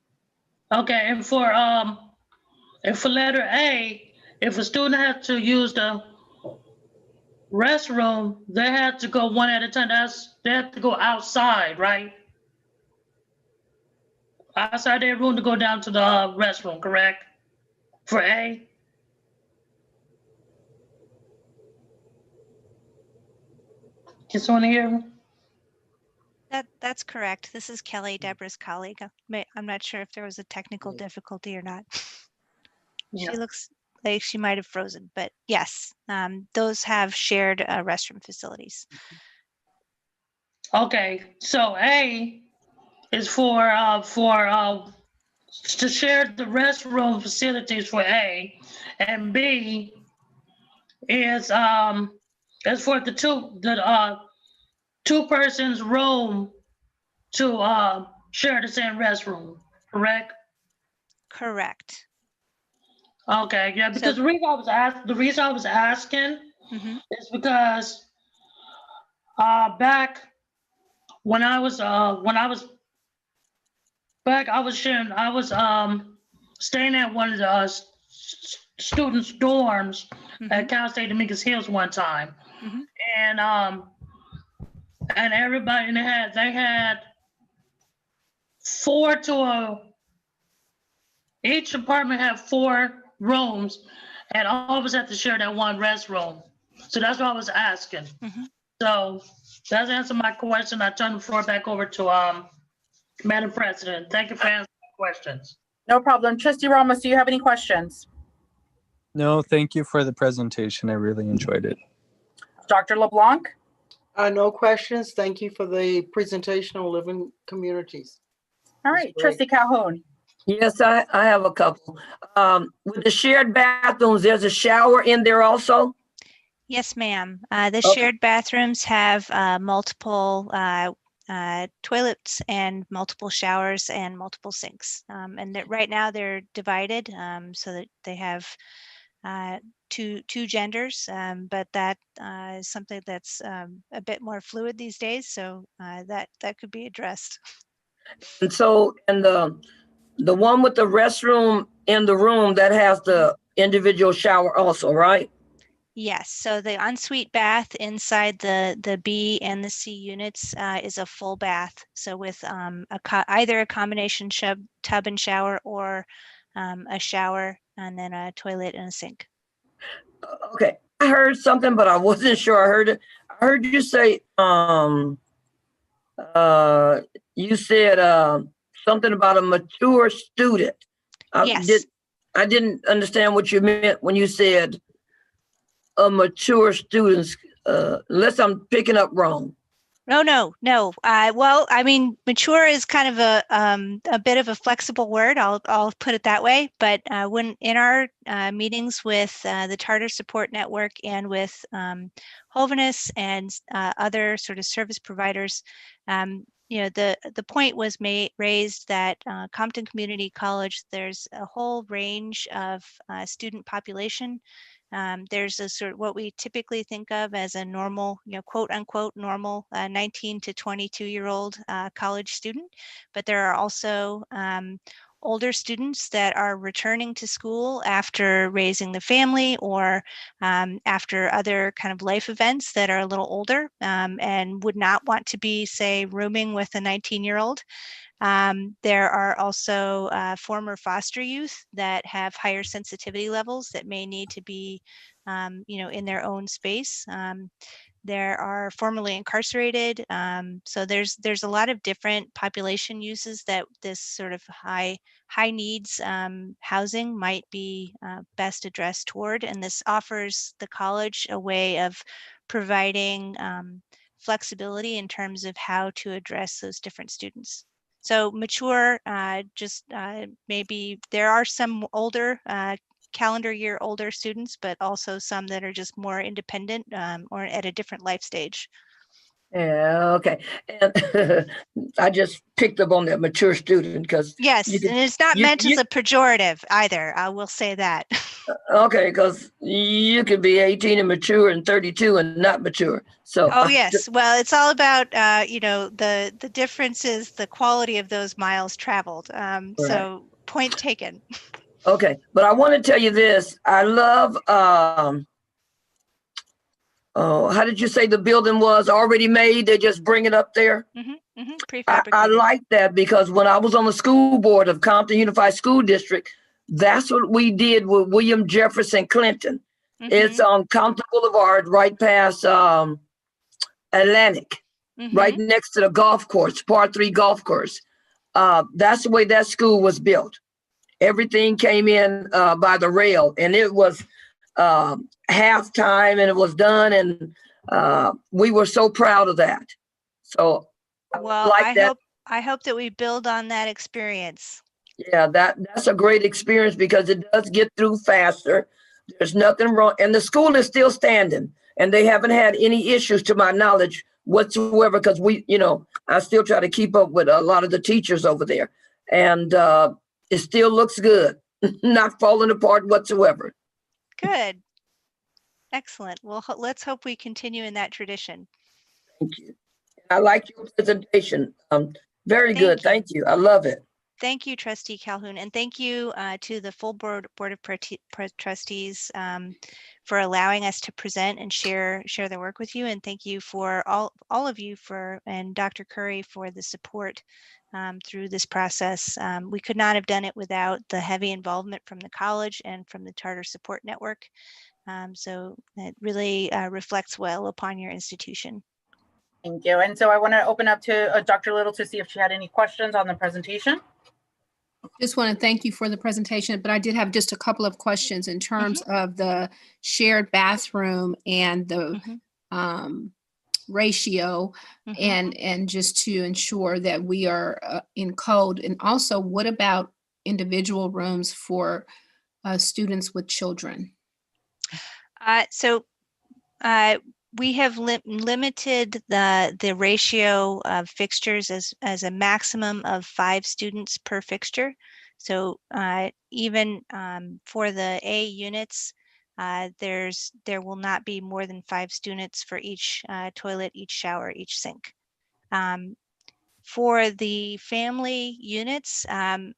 Okay, and for letter A, if a student has to use the restroom, they have to go one at a time. They have to go outside, right? Outside their room to go down to the restroom, correct? For A? Can someone hear me? That's correct. This is Kelly, Deborah's colleague. I'm not sure if there was a technical difficulty or not. Yeah. She looks like she might have frozen, but yes, those have shared restroom facilities. Okay, so A is for to share the restroom facilities for A, and B is for the two persons room to share the same restroom, correct? Correct. Okay, yeah, because the reason I was asking is because back when I was staying at one of the students' dorms at Cal State Dominguez Hills one time, and everybody they had 4 to each apartment had 4 rooms, and all of us had to share that one restroom. So that's what I was asking. So that's answered my question. I turn the floor back over to Madam President. Thank you for answering my questions. No problem. Trustee Ramos, do you have any questions? No, thank you for the presentation. I really enjoyed it. Dr. LeBlanc? No questions. Thank you for the presentation on living communities. All right, Trustee Calhoun. Yes, I have a couple. With the shared bathrooms, there's a shower in there also? Yes, ma'am. The shared bathrooms have multiple toilets and multiple showers and multiple sinks. And right now they're divided so that they have two genders, but that is something that's a bit more fluid these days. So that could be addressed. And so, and the one with the restroom in the room that has the individual shower also, right? Yes, so the ensuite bath inside the B and the C units is a full bath. So with either a combination tub and shower or a shower and then a toilet and a sink. Okay, I heard something, but I wasn't sure I heard it. I heard you say, you said something about a mature student. Yes. I didn't understand what you meant when you said a mature students, unless I'm picking up wrong. No. Well, I mean, mature is kind of a bit of a flexible word. I'll put it that way. But when in our meetings with the Charter Support Network and with Hoveness and other sort of service providers, the point was raised that Compton Community College, there's a whole range of student population. There's a sort of what we typically think of as a normal, quote unquote, normal 19 to 22-year-old college student. But there are also older students that are returning to school after raising the family or after other kind of life events that are a little older and would not want to be, say, rooming with a 19-year-old. There are also former foster youth that have higher sensitivity levels that may need to be, in their own space. There are formerly incarcerated. So there's a lot of different population uses that this sort of high needs housing might be best addressed toward. And this offers the college a way of providing flexibility in terms of how to address those different students. So mature, maybe there are some older, calendar year older students, but also some that are just more independent or at a different life stage. Yeah, okay. And I just picked up on that mature student because yes, and it's not meant as a pejorative either. I will say that. Okay, because you could be 18 and mature and 32 and not mature. So yes, well, it's all about the difference is the quality of those miles traveled. Right. So point taken. Okay, but I want to tell you this. I love. How did you say the building was already made? They just bring it up there. Prefabricated. I like that because when I was on the school board of Compton Unified School District, that's what we did with William Jefferson Clinton. It's on Compton Boulevard, right past Atlantic, right next to the golf course, par 3 golf course. That's the way that school was built. Everything came in by the rail, and it was halftime, and it was done, and we were so proud of that. So, well, I hope that we build on that experience. Yeah, that's a great experience because it does get through faster. There's nothing wrong, and the school is still standing, and they haven't had any issues to my knowledge whatsoever. Because I still try to keep up with a lot of the teachers over there, and it still looks good, not falling apart whatsoever. Good, excellent. Well, let's hope we continue in that tradition. Thank you. I like your presentation. Very good. Thank you. I love it. Thank you, Trustee Calhoun, and thank you to the full board of trustees for allowing us to present and share their work with you. And thank you for all of you and Dr. Curry for the support through this process. We could not have done it without the heavy involvement from the college and from the Charter Support Network. So it really reflects well upon your institution. Thank you. And so I want to open up to Dr. Little to see if she had any questions on the presentation. Just want to thank you for the presentation, but I did have just a couple of questions in terms of the shared bathroom and the ratio and just to ensure that we are in code. And also, what about individual rooms for students with children? We have limited the ratio of fixtures as a maximum of 5 students per fixture. So even for the A units, there will not be more than 5 students for each toilet, each shower, each sink. For the family units,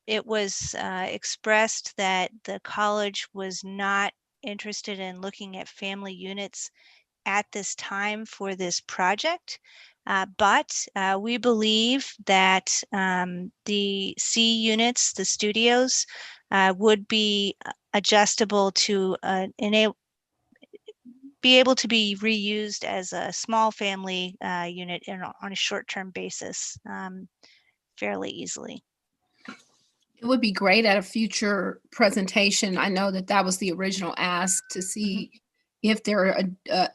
it was expressed that the college was not interested in looking at family units at this time for this project, but we believe that the C units, the studios, would be adjustable to be able to be reused as a small family unit on a short-term basis fairly easily. It would be great at a future presentation. I know that was the original ask to see if there are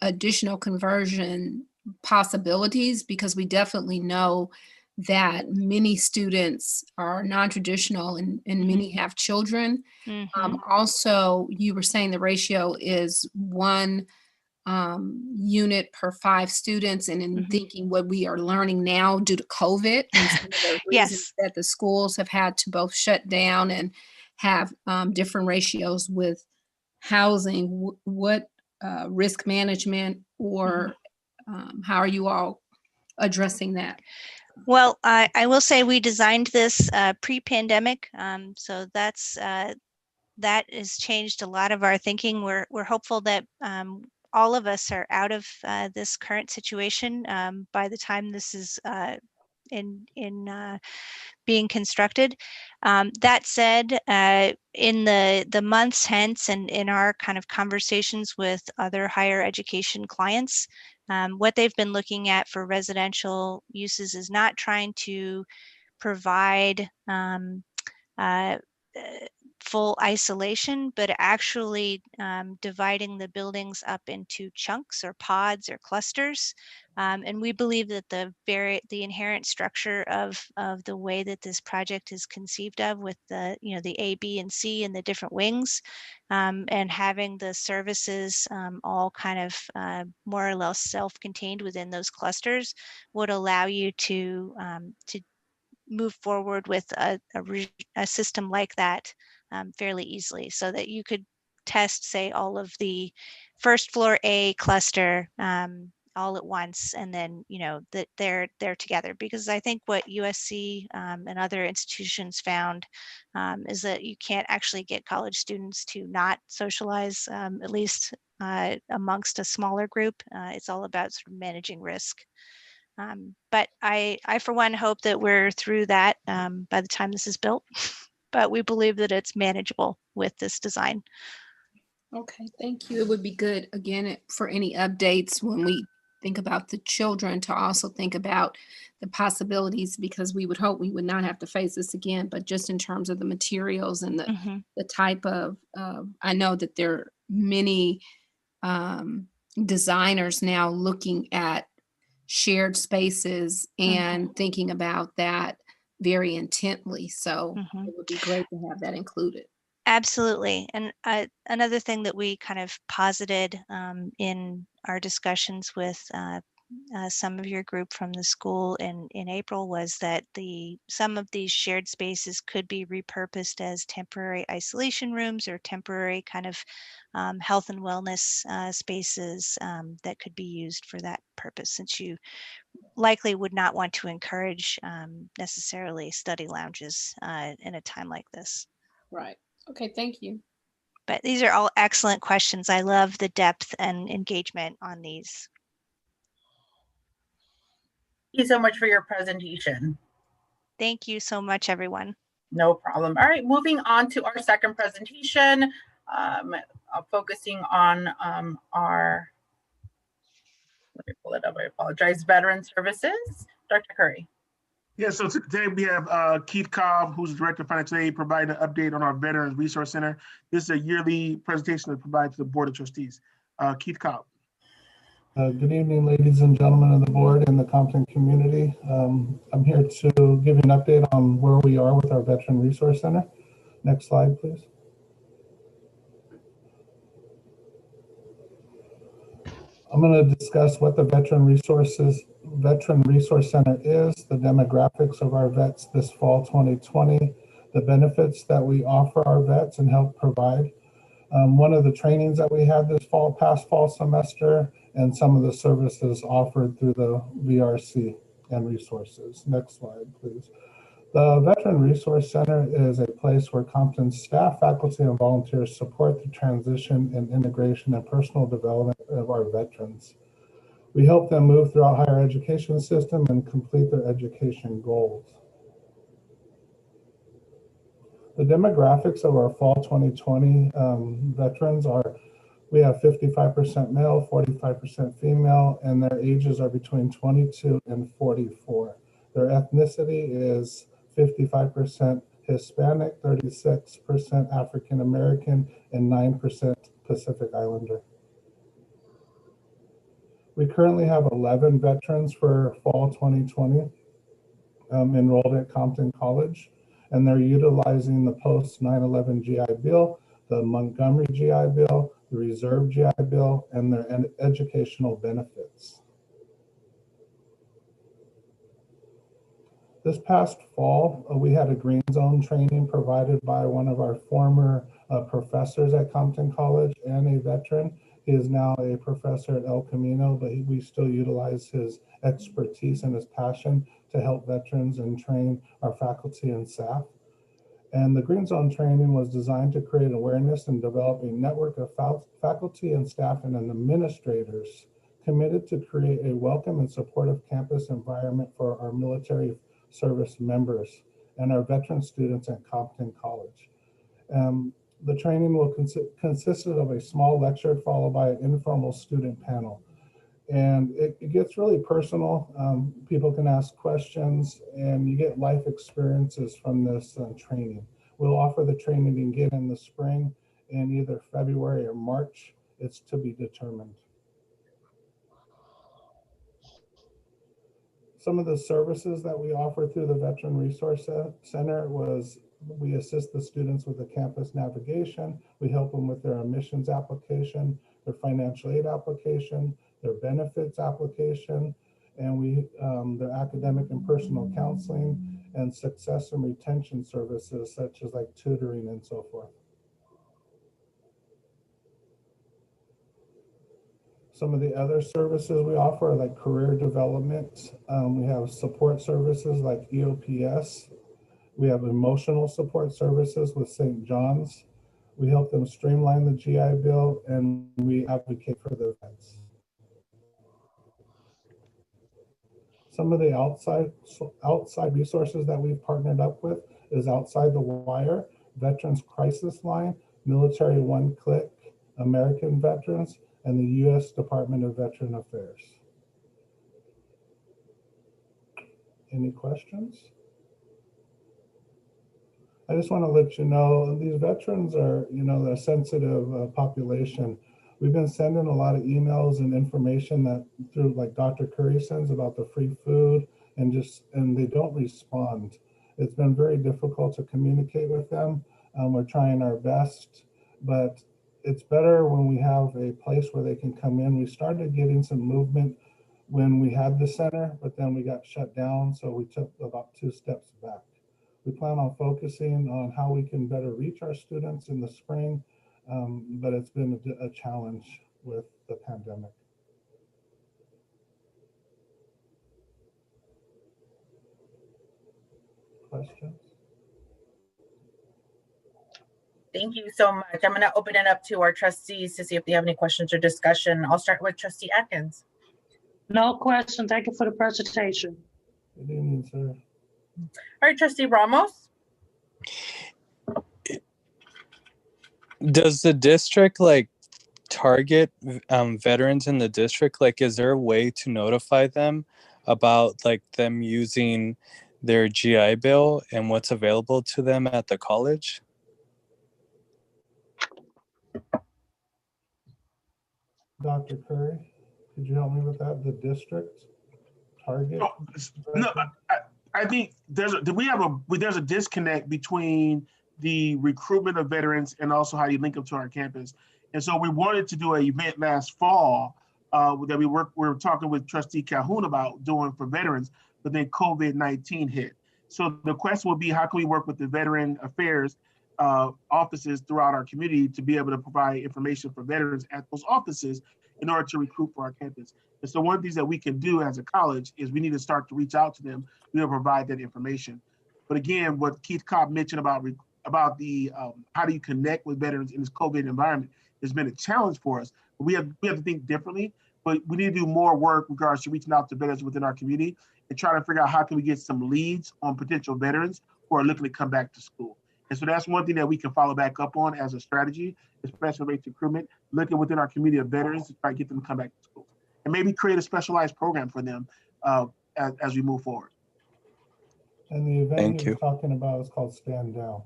additional conversion possibilities, because we definitely know that many students are non-traditional and many have children. Also, you were saying the ratio is 1 unit per 5 students, and in thinking what we are learning now due to COVID and some of the reasons that the schools have had to both shut down and have different ratios with housing, what risk management or how are you all addressing that? Well, I will say we designed this pre-pandemic, so that has changed a lot of our thinking. We're hopeful that all of us are out of this current situation by the time this is in being constructed. That said, in the months hence and in our kind of conversations with other higher education clients, what they've been looking at for residential uses is not trying to provide full isolation, but actually dividing the buildings up into chunks or pods or clusters. And we believe that the inherent structure of the way that this project is conceived of, with the A, B, and C and the different wings, and having the services all kind of more or less self-contained within those clusters, would allow you to move forward with a system like that fairly easily, so that you could test, say, all of the first floor A cluster all at once, and then that they're together. Because I think what USC and other institutions found is that you can't actually get college students to not socialize, at least amongst a smaller group. It's all about sort of managing risk. But I for one hope that we're through that by the time this is built, but we believe that it's manageable with this design. Okay, thank you. It would be good, again, for any updates when we think about the children, to also think about the possibilities, because we would hope we would not have to face this again, but just in terms of the materials and the type of, I know that there are many designers now looking at shared spaces and thinking about that very intently. So it would be great to have that included. Absolutely. And another thing that we kind of posited in our discussions with some of your group from the school in April was that some of these shared spaces could be repurposed as temporary isolation rooms or temporary kind of health and wellness spaces that could be used for that purpose, since you likely would not want to encourage necessarily study lounges in a time like this. Right. Okay, thank you. But these are all excellent questions. I love the depth and engagement on these. Thank you so much for your presentation. Thank you so much, everyone. No problem. All right, moving on to our second presentation, focusing on our, let me pull it up, I apologize, veteran services. Dr. Curry. Yeah, so today we have Keith Cobb, who's the Director of Financial Aid, providing an update on our Veterans Resource Center. This is a yearly presentation that provides to the Board of Trustees. Keith Cobb. Good evening, ladies and gentlemen of the board and the Compton community. I'm here to give you an update on where we are with our Veteran Resource Center. Next slide, please. I'm going to discuss what the Veteran Resource Center is, the demographics of our vets this fall 2020, the benefits that we offer our vets and help provide, one of the trainings that we had this past fall semester, and some of the services offered through the VRC and resources. Next slide, please. The Veteran Resource Center is a place where Compton's staff, faculty, and volunteers support the transition and integration and personal development of our veterans. We help them move through our higher education system and complete their education goals. The demographics of our fall 2020 veterans are, we have 55% male, 45% female, and their ages are between 22 and 44. Their ethnicity is 55% Hispanic, 36% African American, and 9% Pacific Islander. We currently have 11 veterans for fall 2020 enrolled at Compton College, and they're utilizing the post 9/11 GI Bill, the Montgomery GI Bill, the Reserve GI Bill, and their educational benefits. This past fall, we had a green zone training provided by one of our former professors at Compton College and a veteran. He is now a professor at El Camino, but we still utilize his expertise and his passion to help veterans and train our faculty and staff. And the Green Zone training was designed to create awareness and develop a network of faculty and staff and administrators committed to create a welcome and supportive campus environment for our military service members and our veteran students at Compton College. The training will consisted of a small lecture followed by an informal student panel. And it gets really personal. People can ask questions and you get life experiences from this training. We'll offer the training again in the spring in either February or March. It's to be determined. Some of the services that we offer through the Veteran Resource Center was we assist the students with the campus navigation. We help them with their admissions application, their financial aid application, their benefits application, and their academic and personal counseling and success and retention services such as like tutoring and so forth. Some of the other services we offer are like career development. We have support services like EOPS. We have emotional support services with St. John's. We help them streamline the GI Bill and we advocate for their vets. Some of the outside resources that we've partnered up with is Outside the Wire, Veterans Crisis Line, Military One Click, American Veterans, and the U.S. Department of Veteran Affairs. Any questions? I just want to let you know, these veterans are, they're a sensitive population. We've been sending a lot of emails and information that through like Dr. Curry sends about the free food and they don't respond. It's been very difficult to communicate with them. We're trying our best, but it's better when we have a place where they can come in. We started getting some movement when we had the center, but then we got shut down. So we took about 2 steps back. We plan on focusing on how we can better reach our students in the spring, but it's been a challenge with the pandemic. Questions? Thank you so much. I'm going to open it up to our trustees to see if they have any questions or discussion. I'll start with Trustee Atkins. No question. Thank you for the presentation. Good evening, sir. All right, Trustee Ramos. Does the district target veterans in the district? Is there a way to notify them about them using their GI Bill and what's available to them at the college? Dr. Curry, could you help me with that? The district target? No, I think there's a disconnect between the recruitment of veterans and also how you link them to our campus. And so we wanted to do an event last fall that we were talking with Trustee Calhoun about doing for veterans, but then COVID-19 hit. So the question would be, how can we work with the Veteran Affairs offices throughout our community to be able to provide information for veterans at those offices in order to recruit for our campus. And so one of the things that we can do as a college is we need to start to reach out to them. We will provide that information. But again, what Keith Cobb mentioned about the how do you connect with veterans in this COVID environment has been a challenge for us. We have to think differently, but we need to do more work in regards to reaching out to veterans within our community and trying to figure out how can we get some leads on potential veterans who are looking to come back to school. And so that's one thing that we can follow back up on as a strategy, especially rates recruitment, looking within our community of veterans to try to get them to come back to school. And maybe create a specialized program for them as we move forward. And the event you're talking about is called Stand Down.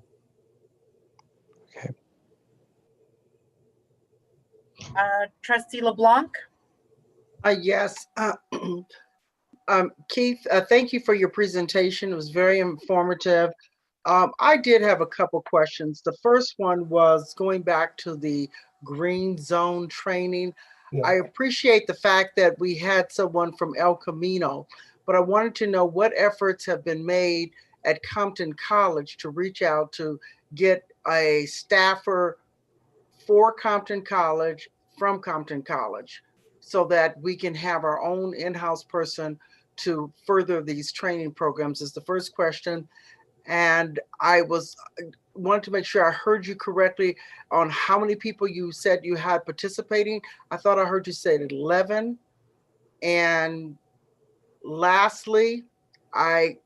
Trustee LeBlanc. Yes. Keith, thank you for your presentation. It was very informative. I did have a couple questions. The first one was going back to the green zone training. Yeah. I appreciate the fact that we had someone from El Camino, but I wanted to know what efforts have been made at Compton College to reach out to get a staffer for Compton College from Compton College so that we can have our own in-house person to further these training programs is the first question. And I wanted to make sure I heard you correctly on how many people you said you had participating. I thought I heard you say 11. And lastly, I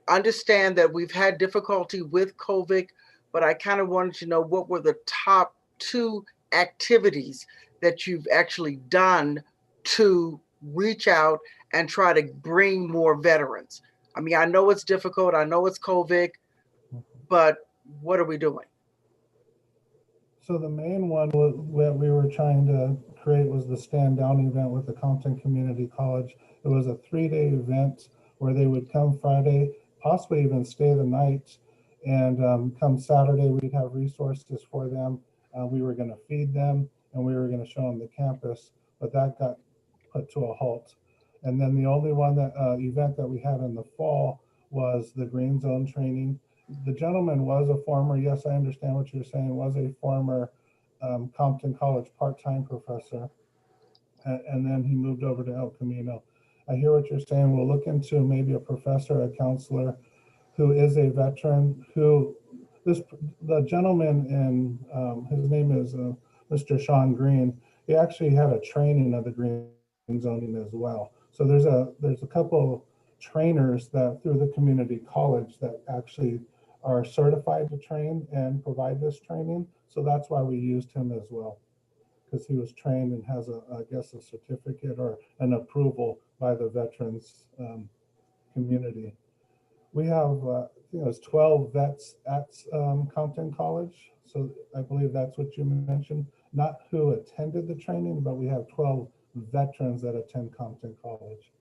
understand that we've had difficulty with COVID, but I kind of wanted to know what were the top 2 activities that you've actually done to reach out and try to bring more veterans. I mean, I know it's difficult. I know it's COVID, but what are we doing? So the main one that we were trying to create was the stand down event with the Compton Community College. It was a 3-day event where they would come Friday, possibly even stay the night, and come Saturday we'd have resources for them. We were going to feed them and we were going to show them the campus, but that got put to a halt. And then the only one that event that we had in the fall was the green zone training. The gentleman was a former, yes, I understand what you're saying, was a former Compton College part-time professor. And then he moved over to El Camino. I hear what you're saying. We'll look into maybe a professor, a counselor who is a veteran, the gentleman in, his name is Mr. Sean Green. He actually had a training of the green zoning as well. So there's a couple trainers that through the community college that actually are certified to train and provide this training. So that's why we used him as well, because he was trained and has I guess a certificate or an approval by the veterans community. We have, I think it was 12 vets at Compton College. So I believe that's what you mentioned, not who attended the training, but we have 12 veterans that attend Compton College.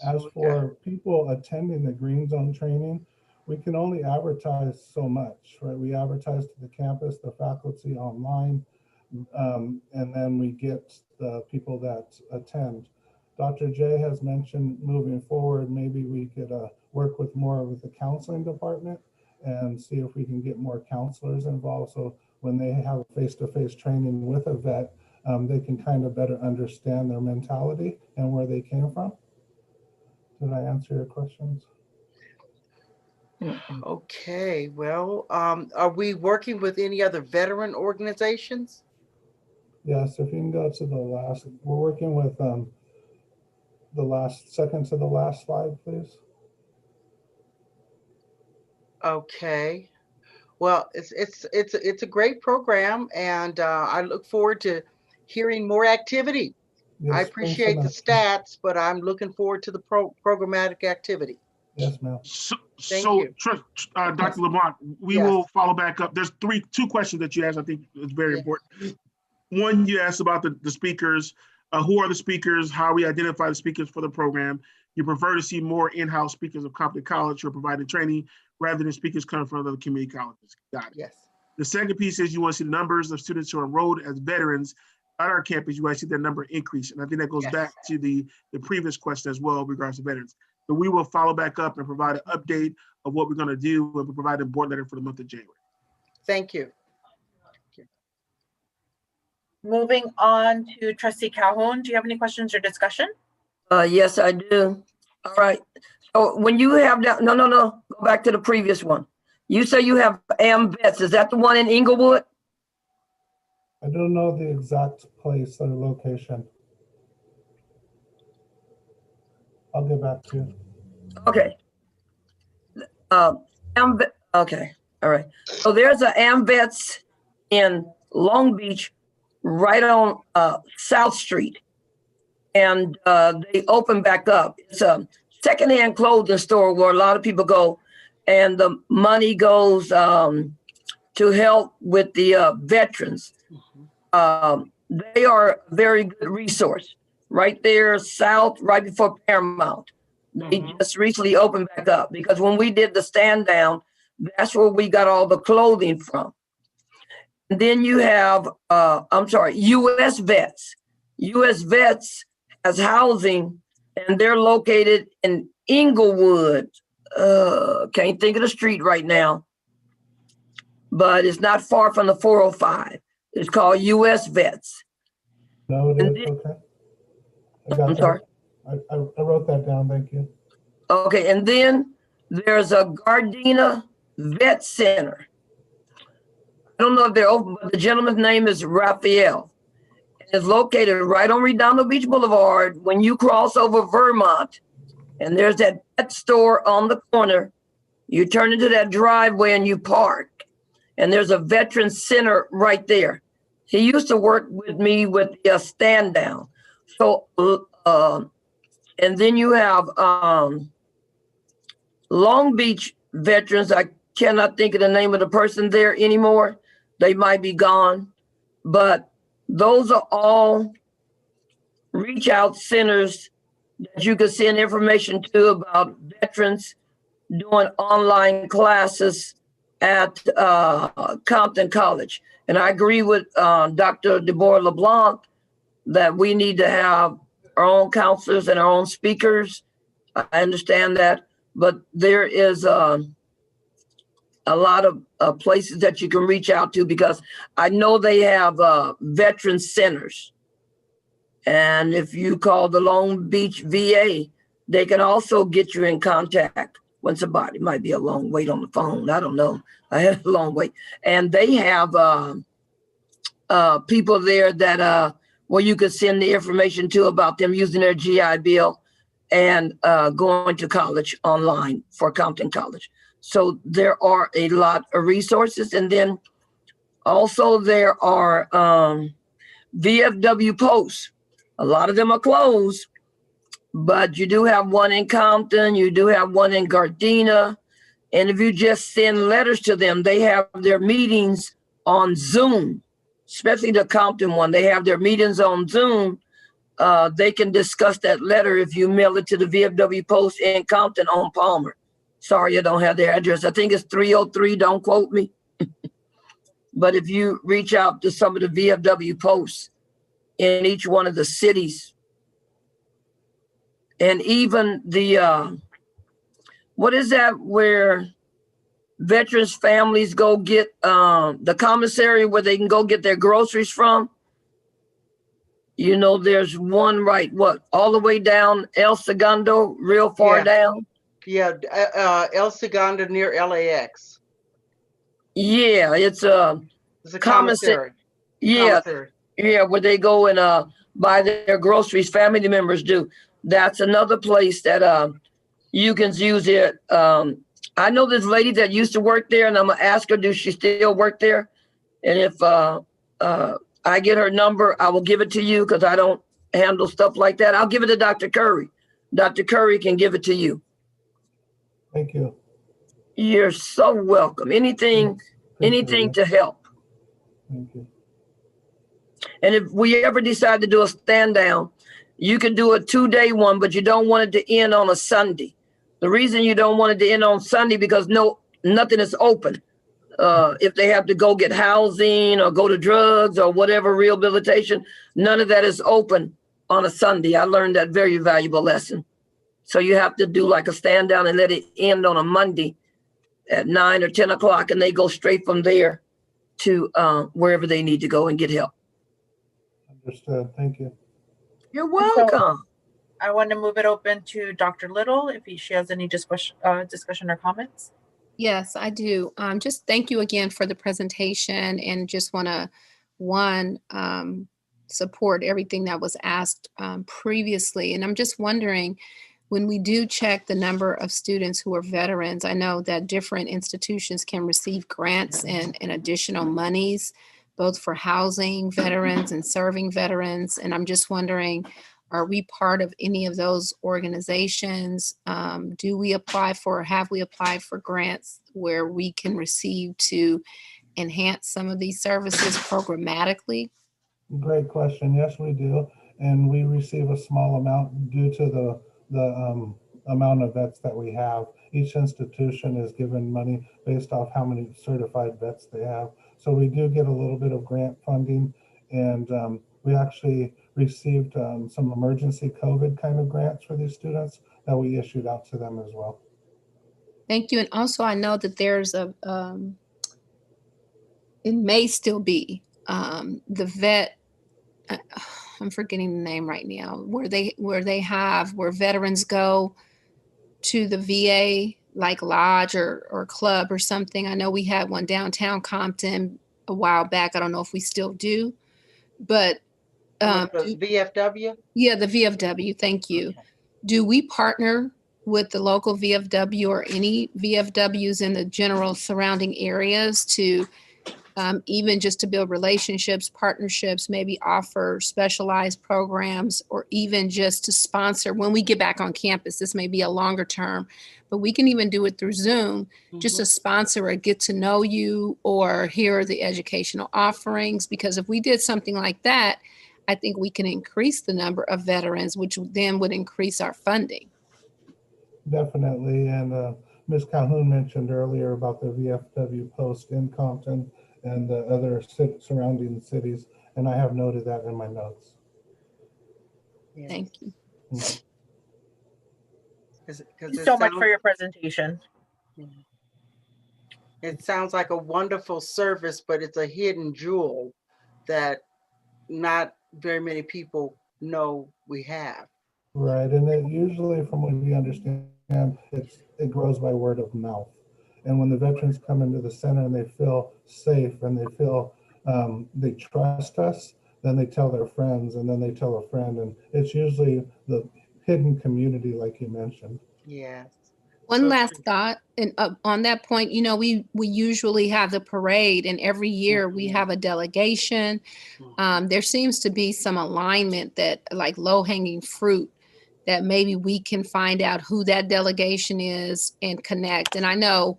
As for people attending the green zone training, we can only advertise so much, right? We advertise to the campus, the faculty online, and then we get the people that attend. Dr. J has mentioned moving forward, maybe we could work with more with the counseling department and see if we can get more counselors involved. So when they have face-to-face training with a vet, they can kind of better understand their mentality and where they came from. Did I answer your questions? Okay, well, are we working with any other veteran organizations? Yes, if you can go to the last, we're working with the last, second to the last slide, please. Okay, well, it's a great program, and I look forward to hearing more activity. Yes, I appreciate the stats, but I'm looking forward to the programmatic activity. Yes, ma'am. Thank you. Dr. LeBlanc, we will follow back up. There's two questions that you asked. I think it's very important. One, you asked about the speakers. Who are the speakers? How we identify the speakers for the program. You prefer to see more in-house speakers of Compton College who are providing training rather than speakers coming from other community colleges. Got it. Yes. The second piece is you want to see the numbers of students who are enrolled as veterans at our campus. You want to see their number increase. And I think that goes back to the previous question as well in regards to veterans. So we will follow back up and provide an update of what we're going to do. We'll provide a board letter for the month of January. Thank you. Moving on to Trustee Calhoun, do you have any questions or discussion? Yes, I do. All right. So when you have that, no, go back to the previous one. You say you have AMVETS. Is that the one in Inglewood? I don't know the exact place or location. I'll get back to you. Okay. Okay. All right. So there's an AMVETS in Long Beach, right on South Street, and they open back up. It's a secondhand clothing store where a lot of people go, and the money goes to help with the veterans. They are a very good resource. right there south, right before Paramount. They just recently opened back up because when we did the stand down, that's where we got all the clothing from. And then you have, US Vets. US Vets has housing, and they're located in Inglewood. Can't think of the street right now, but it's not far from the 405. It's called US Vets. No, it is, okay. I got I'm that. sorry. I wrote that down, thank you. Okay, and then there's a Gardena Vet Center. I don't know if they're open, but the gentleman's name is Raphael. It's located right on Redondo Beach Boulevard when you cross over Vermont. And there's that pet store on the corner. You turn into that driveway and you park. And there's a veteran center right there. He used to work with me with the stand down. So, and then you have Long Beach veterans. I cannot think of the name of the person there anymore. They might be gone, but those are all reach out centers that you can send information to about veterans doing online classes at Compton College. And I agree with Dr. Deborah LeBlanc that we need to have our own counselors and our own speakers. I understand that, but there is a lot of places that you can reach out to because I know they have veteran centers. And if you call the Long Beach VA, they can also get you in contact when somebody might be a long wait on the phone. I don't know. I had a long wait. And they have people there that where you could send the information to about them using their GI Bill and going to college online for Compton College. So there are a lot of resources. And then also there are VFW Post. A lot of them are closed, but you do have one in Compton. You do have one in Gardena. And if you just send letters to them, they have their meetings on Zoom, especially the Compton one. They have their meetings on Zoom. They can discuss that letter if you mail it to the VFW Post in Compton on Palmer. Sorry, I don't have their address. I think it's 303, don't quote me. But if you reach out to some of the VFW Posts in each one of the cities, and even the, what is that where veterans families go get the commissary where they can go get their groceries from? You know, there's one right, all the way down El Segundo, real far down. Yeah, El Segundo near LAX. Yeah, it's a commissary. Yeah, yeah, where they go and buy their groceries. Family members do. That's another place that you can use it. I know this lady that used to work there, and I'm gonna ask her, does she still work there? And if I get her number, I will give it to you because I don't handle stuff like that. I'll give it to Dr. Curry. Dr. Curry can give it to you. Thank you. You're so welcome. Anything to help. Thank you. And if we ever decide to do a stand down, you can do a 2-day one, but you don't want it to end on a Sunday. The reason you don't want it to end on Sunday because nothing is open. If they have to go get housing or go to drugs or whatever rehabilitation, none of that is open on a Sunday. I learned that very valuable lesson. So you have to do like a stand down and let it end on a Monday at 9 or 10 o'clock, and they go straight from there to wherever they need to go and get help. Understood. Thank you. You're welcome. So I want to move it open to Dr. Little if she has any discussion or comments. Yes, I do. Just thank you again for the presentation, and just want to support everything that was asked previously. And I'm just wondering, when we do check the number of students who are veterans, I know that different institutions can receive grants and additional monies, both for housing veterans and serving veterans. And I'm just wondering, are we part of any of those organizations? Do we apply for, or have we applied for grants where we can receive to enhance some of these services programmatically? Great question. Yes, we do. and we receive a small amount due to the amount of vets that we have. Each institution is given money based off how many certified vets they have. So we do get a little bit of grant funding, and we actually received some emergency COVID kind of grants for these students that we issued out to them as well. Thank you. And also I know that there's a, it may still be the vet, I'm forgetting the name right now, where veterans go to the VA, like lodge or club or something. I know we had one downtown Compton a while back. I don't know if we still do, but VFW? Yeah, the VFW. Thank you. Okay. Do we partner with the local VFW or any VFWs in the general surrounding areas to even just to build relationships, partnerships, maybe offer specialized programs, or even just to sponsor when we get back on campus? This may be a longer term, but we can even do it through Zoom, just to sponsor a get to know you, or here are the educational offerings. Because if we did something like that, I think we can increase the number of veterans, which then would increase our funding. Definitely. And Ms. Calhoun mentioned earlier about the Vfw Post in Compton and the other surrounding cities, and I have noted that in my notes. Yeah. Thank you. Mhm. Thank you so much for your presentation. It sounds like a wonderful service, but it's a hidden jewel that not very many people know we have. Right, and it usually, from what we understand, it grows by word of mouth. And when the veterans come into the center and they feel safe and they feel they trust us, then they tell their friends, and then they tell a friend, and it's usually the hidden community, like you mentioned. Yeah. One last thought, and on that point, you know, we usually have the parade, and every year we have a delegation. There seems to be some alignment that, like, low-hanging fruit, that maybe we can find out who that delegation is and connect. And I know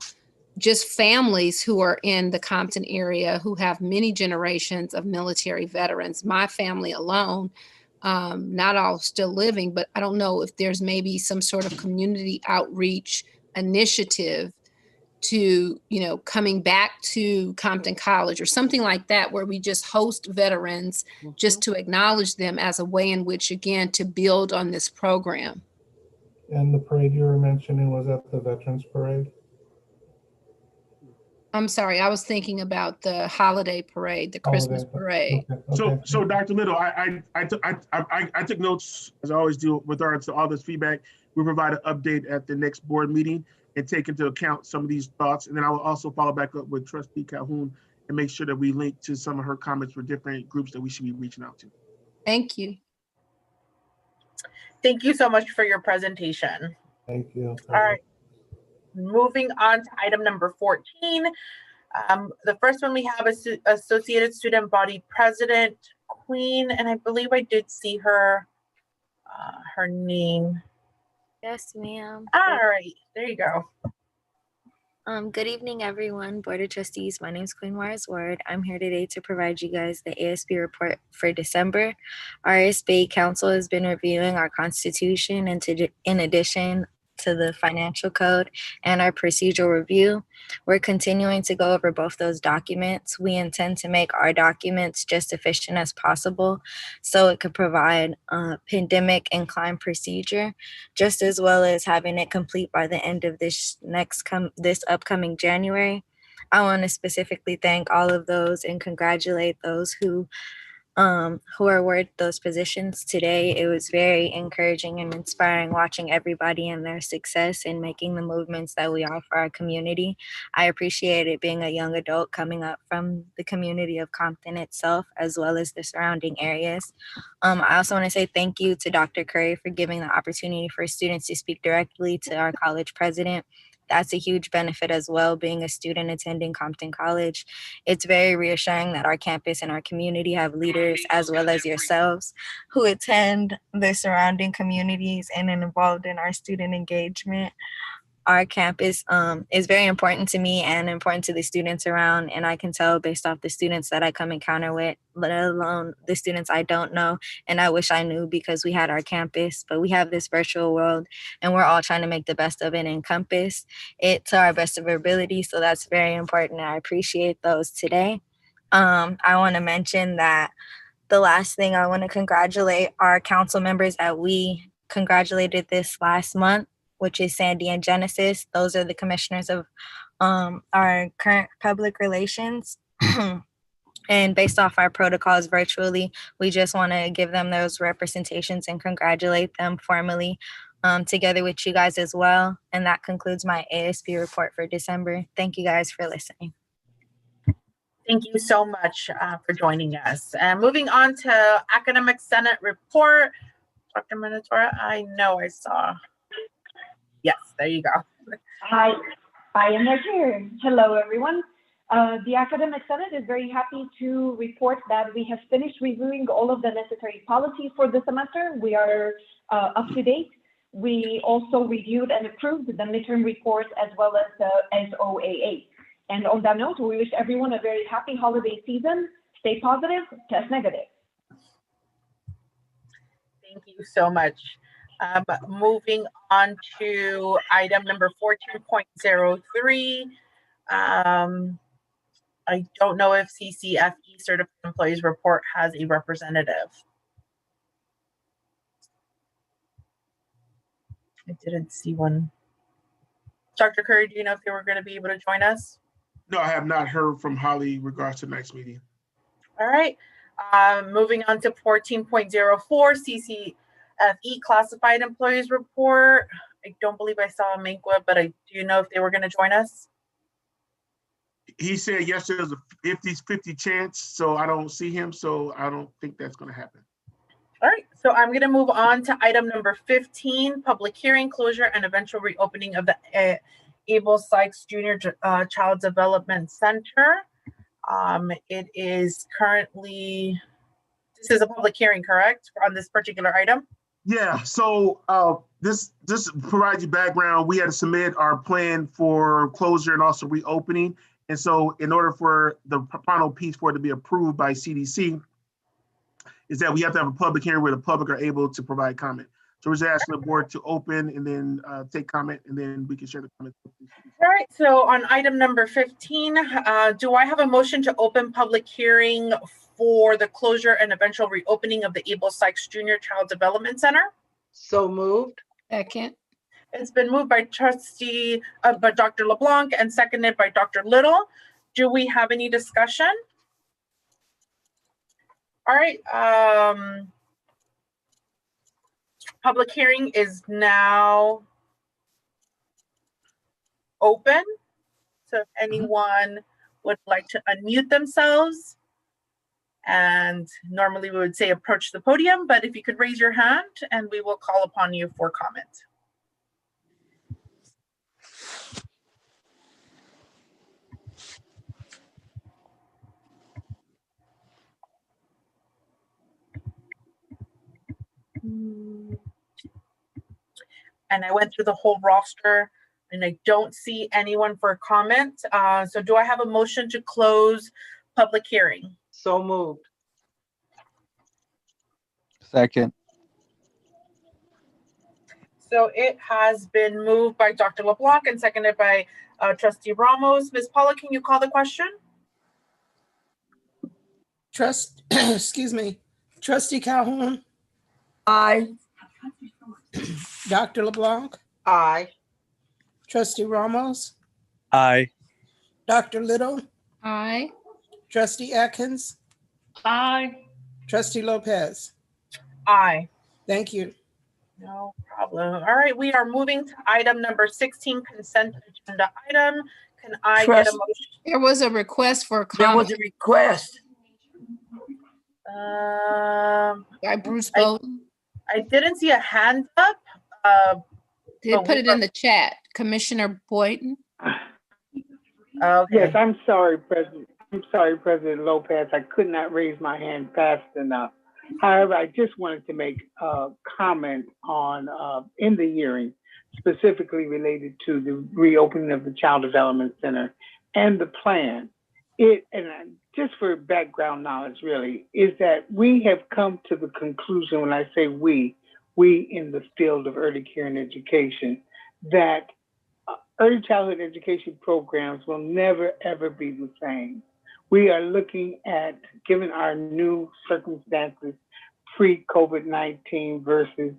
just families who are in the Compton area who have many generations of military veterans. My family alone, not all still living, but I don't know if there's maybe some sort of community outreach initiative to, you know, coming back to Compton College or something like that, where we just host veterans just to acknowledge them as a way in which, again, to build on this program. And the parade you were mentioning was at the Veterans Parade? I'm sorry, I was thinking about the holiday parade, the Christmas parade. Okay. So Dr. Little, I took notes, as I always do, with regards to all this feedback. We'll provide an update at the next board meeting and take into account some of these thoughts. And then I will also follow back up with Trustee Calhoun and make sure that we link to some of her comments for different groups that we should be reaching out to. Thank you. Thank you so much for your presentation. Thank you. All right. Moving on to item number 14. The first one we have is Associated Student Body President Queen, and I believe I did see her name. Yes, ma'am. All right, there you go. Good evening, everyone. Board of Trustees, my name is Queen Wires Ward. I'm here today to provide you guys the ASB report for December. Our ASB Council has been reviewing our Constitution and in addition to the financial code and our procedural review. We're continuing to go over both those documents. We intend to make our documents just efficient as possible so it could provide a pandemic inclined procedure, just as well as having it complete by the end of this upcoming January. I want to specifically thank all of those and congratulate those who are awarded those positions today. It was very encouraging and inspiring watching everybody and their success in making the movements that we are for our community. I appreciate it being a young adult coming up from the community of Compton itself, as well as the surrounding areas. I also want to say thank you to Dr. Curry for giving the opportunity for students to speak directly to our college president. That's a huge benefit as well, being a student attending Compton College. It's very reassuring that our campus and our community have leaders, as well as yourselves, who attend the surrounding communities and are involved in our student engagement. our campus is very important to me and important to the students around. And I can tell based off the students that I come encounter with, let alone the students I don't know. And I wish I knew because we had our campus, but we have this virtual world and we're all trying to make the best of it and encompass it to our best of our ability. So that's very important. I appreciate those today. I want to mention that the last thing I want to congratulate our council members that we congratulated this last month, which is Sandy and Genesis. Those are the commissioners of our current public relations. And based off our protocols virtually, we just want to give them those representations and congratulate them formally together with you guys as well. And that concludes my ASB report for December. Thank you guys for listening. Thank you so much for joining us. And moving on to Academic Senate report. Dr. Minotauro, I know I saw. Yes, there you go. Hi, I am right here. Hello, everyone. The Academic Senate is very happy to report that we have finished reviewing all of the necessary policies for the semester. We are up to date. We also reviewed and approved the midterm reports as well as the SOAA. And on that note, we wish everyone a very happy holiday season. Stay positive, test negative. Thank you so much. Moving on to item number 14.03. I don't know if CCFE Certified Employees Report has a representative. I didn't see one. Dr. Curry, do you know if they were going to be able to join us? No, I have not heard from Holly in regards to next meeting. All right. Moving on to 14.04, CCFE Classified Employees Report. I don't believe I saw Minkwa, but do you know if they were going to join us? He said yesterday was a 50-50 chance, so I don't see him, so I don't think that's going to happen. All right, so I'm going to move on to item number 15, public hearing, closure, and eventual reopening of the Sykes Junior Child Development Center. It is currently, this is a public hearing, correct, on this particular item? Yeah, so this provides you background. We had to submit our plan for closure and also reopening. And so in order for the final piece for it to be approved by CDC, is that we have to have a public hearing where the public are able to provide comment. So we're just asking the board to open and then take comment, and then we can share the comments. All right, so on item number 15, do I have a motion to open public hearing for the closure and eventual reopening of the Sykes Junior Child Development Center? So moved. Second. It's been moved by by Dr. LeBlanc and seconded by Dr. Little. Do we have any discussion? All right, public hearing is now open. So if anyone would like to unmute themselves, and normally we would say approach the podium, but if you could raise your hand and we will call upon you for comment. And I went through the whole roster and I don't see anyone for comment. So do I have a motion to close public hearing? So moved. Second. So it has been moved by Dr. LeBlanc and seconded by Trustee Ramos. Ms. Paula, can you call the question? Excuse me. Trustee Calhoun, Aye. Dr. LeBlanc, Aye. Trustee Ramos, Aye. Dr. Little, Aye. Trustee Atkins, Aye. Trustee Lopez. Aye. Thank you. No problem. All right, we are moving to item number 16, consent agenda item. Can I get a motion? There was a request for There was comment a request. by Bruce Bowden. I didn't see a hand up. Did put it in the chat, Commissioner Boyden. Okay. Yes, I'm sorry, President. I'm sorry, President Lopez. I could not raise my hand fast enough. However, I just wanted to make a comment on in the hearing. specifically related to the reopening of the Child Development Center and the plan. Just for background knowledge, really, is that we have come to the conclusion, when I say we in the field of early care and education, that early childhood education programs will never, ever be the same. We are looking at, given our new circumstances, pre-COVID-19 versus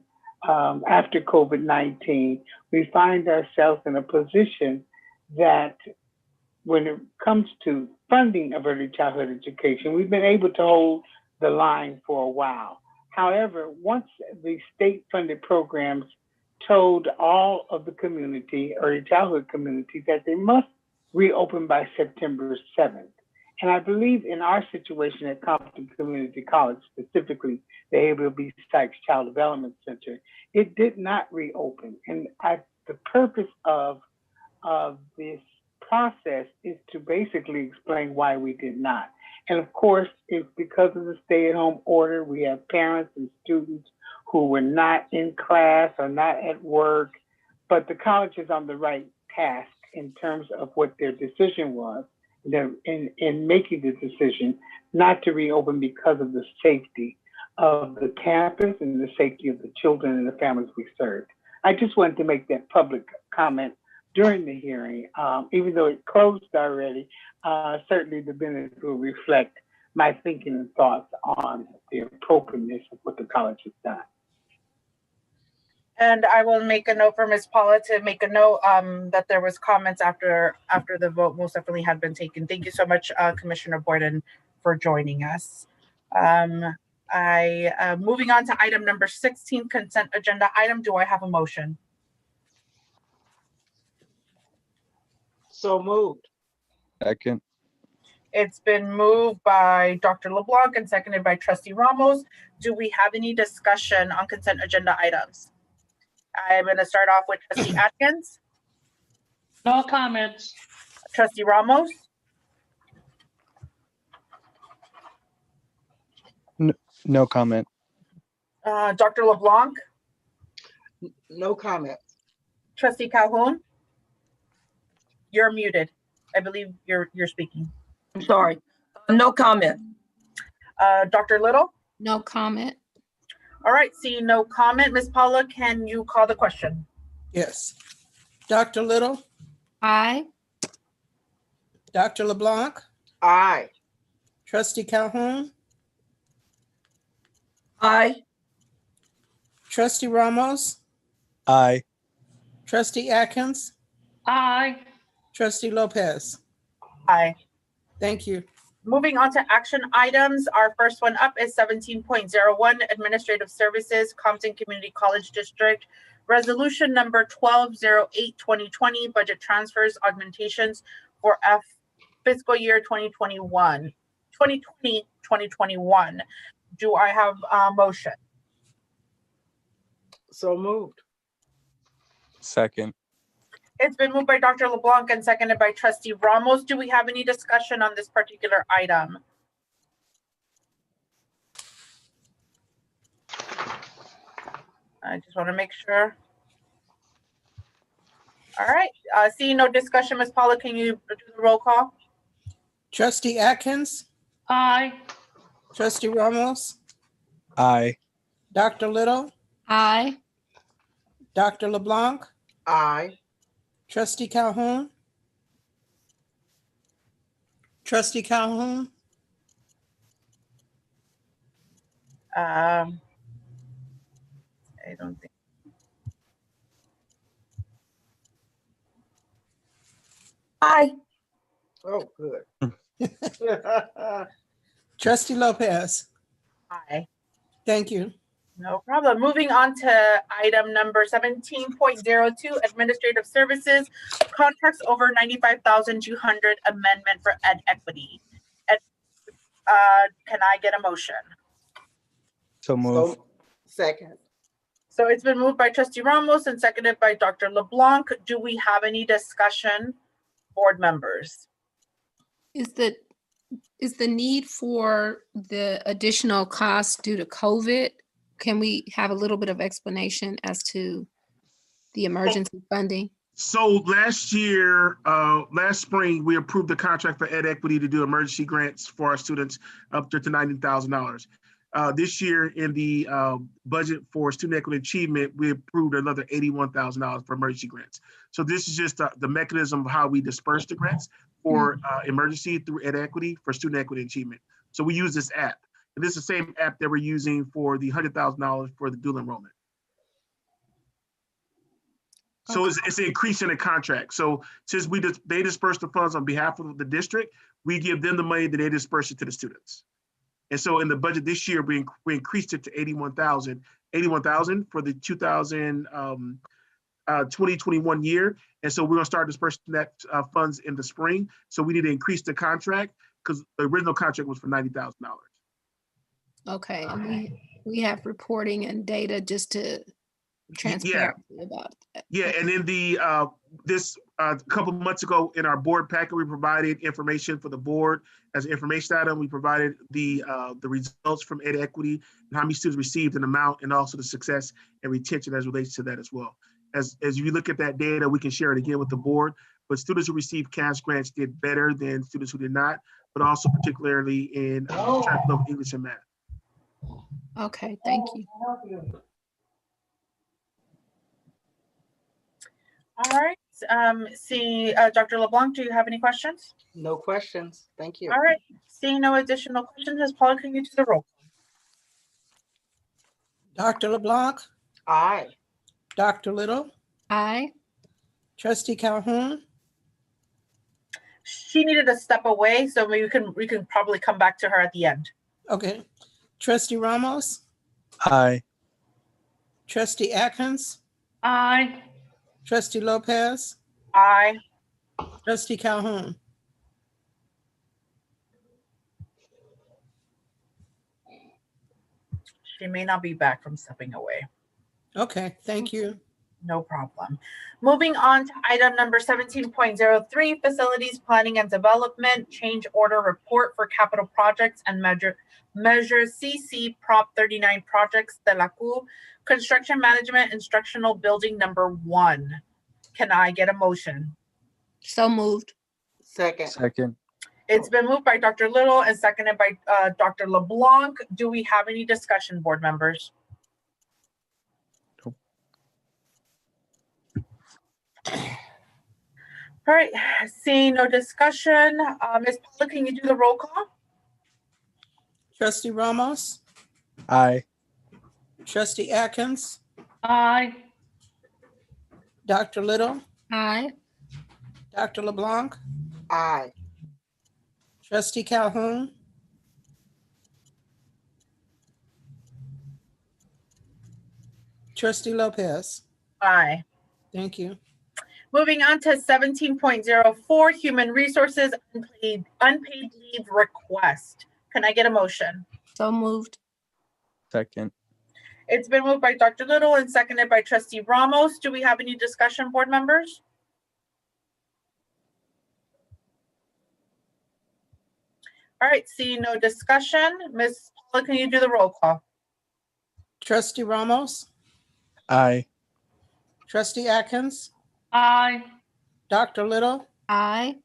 after COVID-19, we find ourselves in a position that when it comes to funding of early childhood education, we've been able to hold the line for a while. However, once the state-funded programs told all of the community, early childhood community, that they must reopen by September 7th. And I believe in our situation at Compton Community College, specifically the AWB Sykes Child Development Center, it did not reopen. And the purpose of this process is to basically explain why we did not. And of course, it's because of the stay-at-home order. We have parents and students who were not in class or not at work, but the college is on the right task in terms of what their decision was in making the decision not to reopen because of the safety of the campus and the safety of the children and the families we served. I just wanted to make that public comment during the hearing. Even though it closed already, certainly the minutes will reflect my thinking and thoughts on the appropriateness of what the college has done. And I will make a note for Ms. Paula to make a note that there was comments after the vote most definitely had been taken. Thank you so much, Commissioner Borden, for joining us. Moving on to item number 16, consent agenda item. Do I have a motion? So moved. Second. It's been moved by Dr. LeBlanc and seconded by Trustee Ramos. Do we have any discussion on consent agenda items? I'm going to start off with Trustee Atkins. No comments. Trustee Ramos. No comment. Dr. LeBlanc. No comment. Trustee Calhoun. You're muted. I believe you're speaking. I'm sorry. No comment. Dr. Little. No comment. All right, seeing no comment, Ms. Paula, can you call the question? Yes. Dr. Little, Aye. Dr. LeBlanc, Aye. Trustee Calhoun, Aye. Trustee Ramos, Aye. Trustee Atkins, Aye. Trustee Lopez. Aye. Thank you. Moving on to action items, our first one up is 17.01, Administrative Services, Compton Community College District, Resolution number 1208-2020, Budget Transfers Augmentations for Fiscal Year 2021. Do I have a motion? So moved. Second. It's been moved by Dr. LeBlanc and seconded by Trustee Ramos. Do we have any discussion on this particular item? I just want to make sure. All right, seeing no discussion, Ms. Paula, can you do the roll call? Trustee Atkins, Aye. Trustee Ramos, Aye. Dr. Little, Aye. Dr. LeBlanc, Aye. Trustee Calhoun, Trustee Calhoun, I don't think. Aye. Oh, good. Trustee Lopez. Aye. Thank you. No problem. Moving on to item number 17.02, Administrative Services, Contracts over 95,200 Amendment for Ed Equity. Can I get a motion? So move. Second. So it's been moved by Trustee Ramos and seconded by Dr. LeBlanc. Do we have any discussion, board members? Is the need for the additional cost due to COVID? Can we have a little bit of explanation as to The emergency funding? So last year, last spring, we approved the contract for Ed Equity to do emergency grants for our students up to $90,000. This year in the budget for student equity achievement, we approved another $81,000 for emergency grants. So this is just the mechanism of how we disperse the grants for emergency through Ed Equity for student equity achievement. So we use this app. And this is the same app that we're using for the $100,000 for the dual enrollment. So it's an increase in the contract. So since they disperse the funds on behalf of the district, we give them the money that they disperse it to the students. And so in the budget this year, we increased it to $81,000 for the 2021 year. And so we're gonna start dispersing that funds in the spring. So we need to increase the contract because the original contract was for $90,000. Okay, and we have reporting and data just to transparency about that. Yeah, and then this a couple of months ago in our board packet, we provided information for the board as an information item. We provided the results from Ed Equity and how many students received an amount, and also the success and retention as relates to that as well. As you look at that data, we can share it again with the board. But students who received cash grants did better than students who did not, but also particularly in English and math. Okay, thank you. All right. Dr. LeBlanc, do you have any questions? No questions. Thank you. All right. Seeing no additional questions, Ms. Paula, can you do the roll? Dr. LeBlanc, Aye. Dr. Little, Aye. Trustee Calhoun, She needed to step away, so maybe we can probably come back to her at the end. okay. Trustee Ramos, Aye. Trustee Atkins, Aye. Trustee Lopez, Aye. Trustee Calhoun. She may not be back from stepping away. Okay, thank you. No problem. Moving on to item number 17.03, Facilities Planning and Development Change Order Report for Capital Projects and Measure CC Prop 39 Projects de la CU, Construction Management Instructional Building number 1. Can I get a motion? So moved. Second. It's been moved by Dr. Little and seconded by Dr. LeBlanc. Do we have any discussion, board members? Nope. All right, seeing no discussion, Ms. Paula, can you do the roll call? Trustee Ramos, Aye. Trustee Atkins, Aye. Dr. Little, Aye. Dr. LeBlanc, Aye. Trustee Calhoun, Trustee Lopez. Aye. Thank you. Moving on to 17.04, Human Resources Unpaid Leave Request. Can I get a motion? So moved. Second. It's been moved by Dr. Little and seconded by Trustee Ramos. Do we have any discussion, board members? All right, seeing no discussion, Ms. Paula, can you do the roll call? Trustee Ramos, Aye. Trustee Atkins, Aye. Dr. Little, Aye.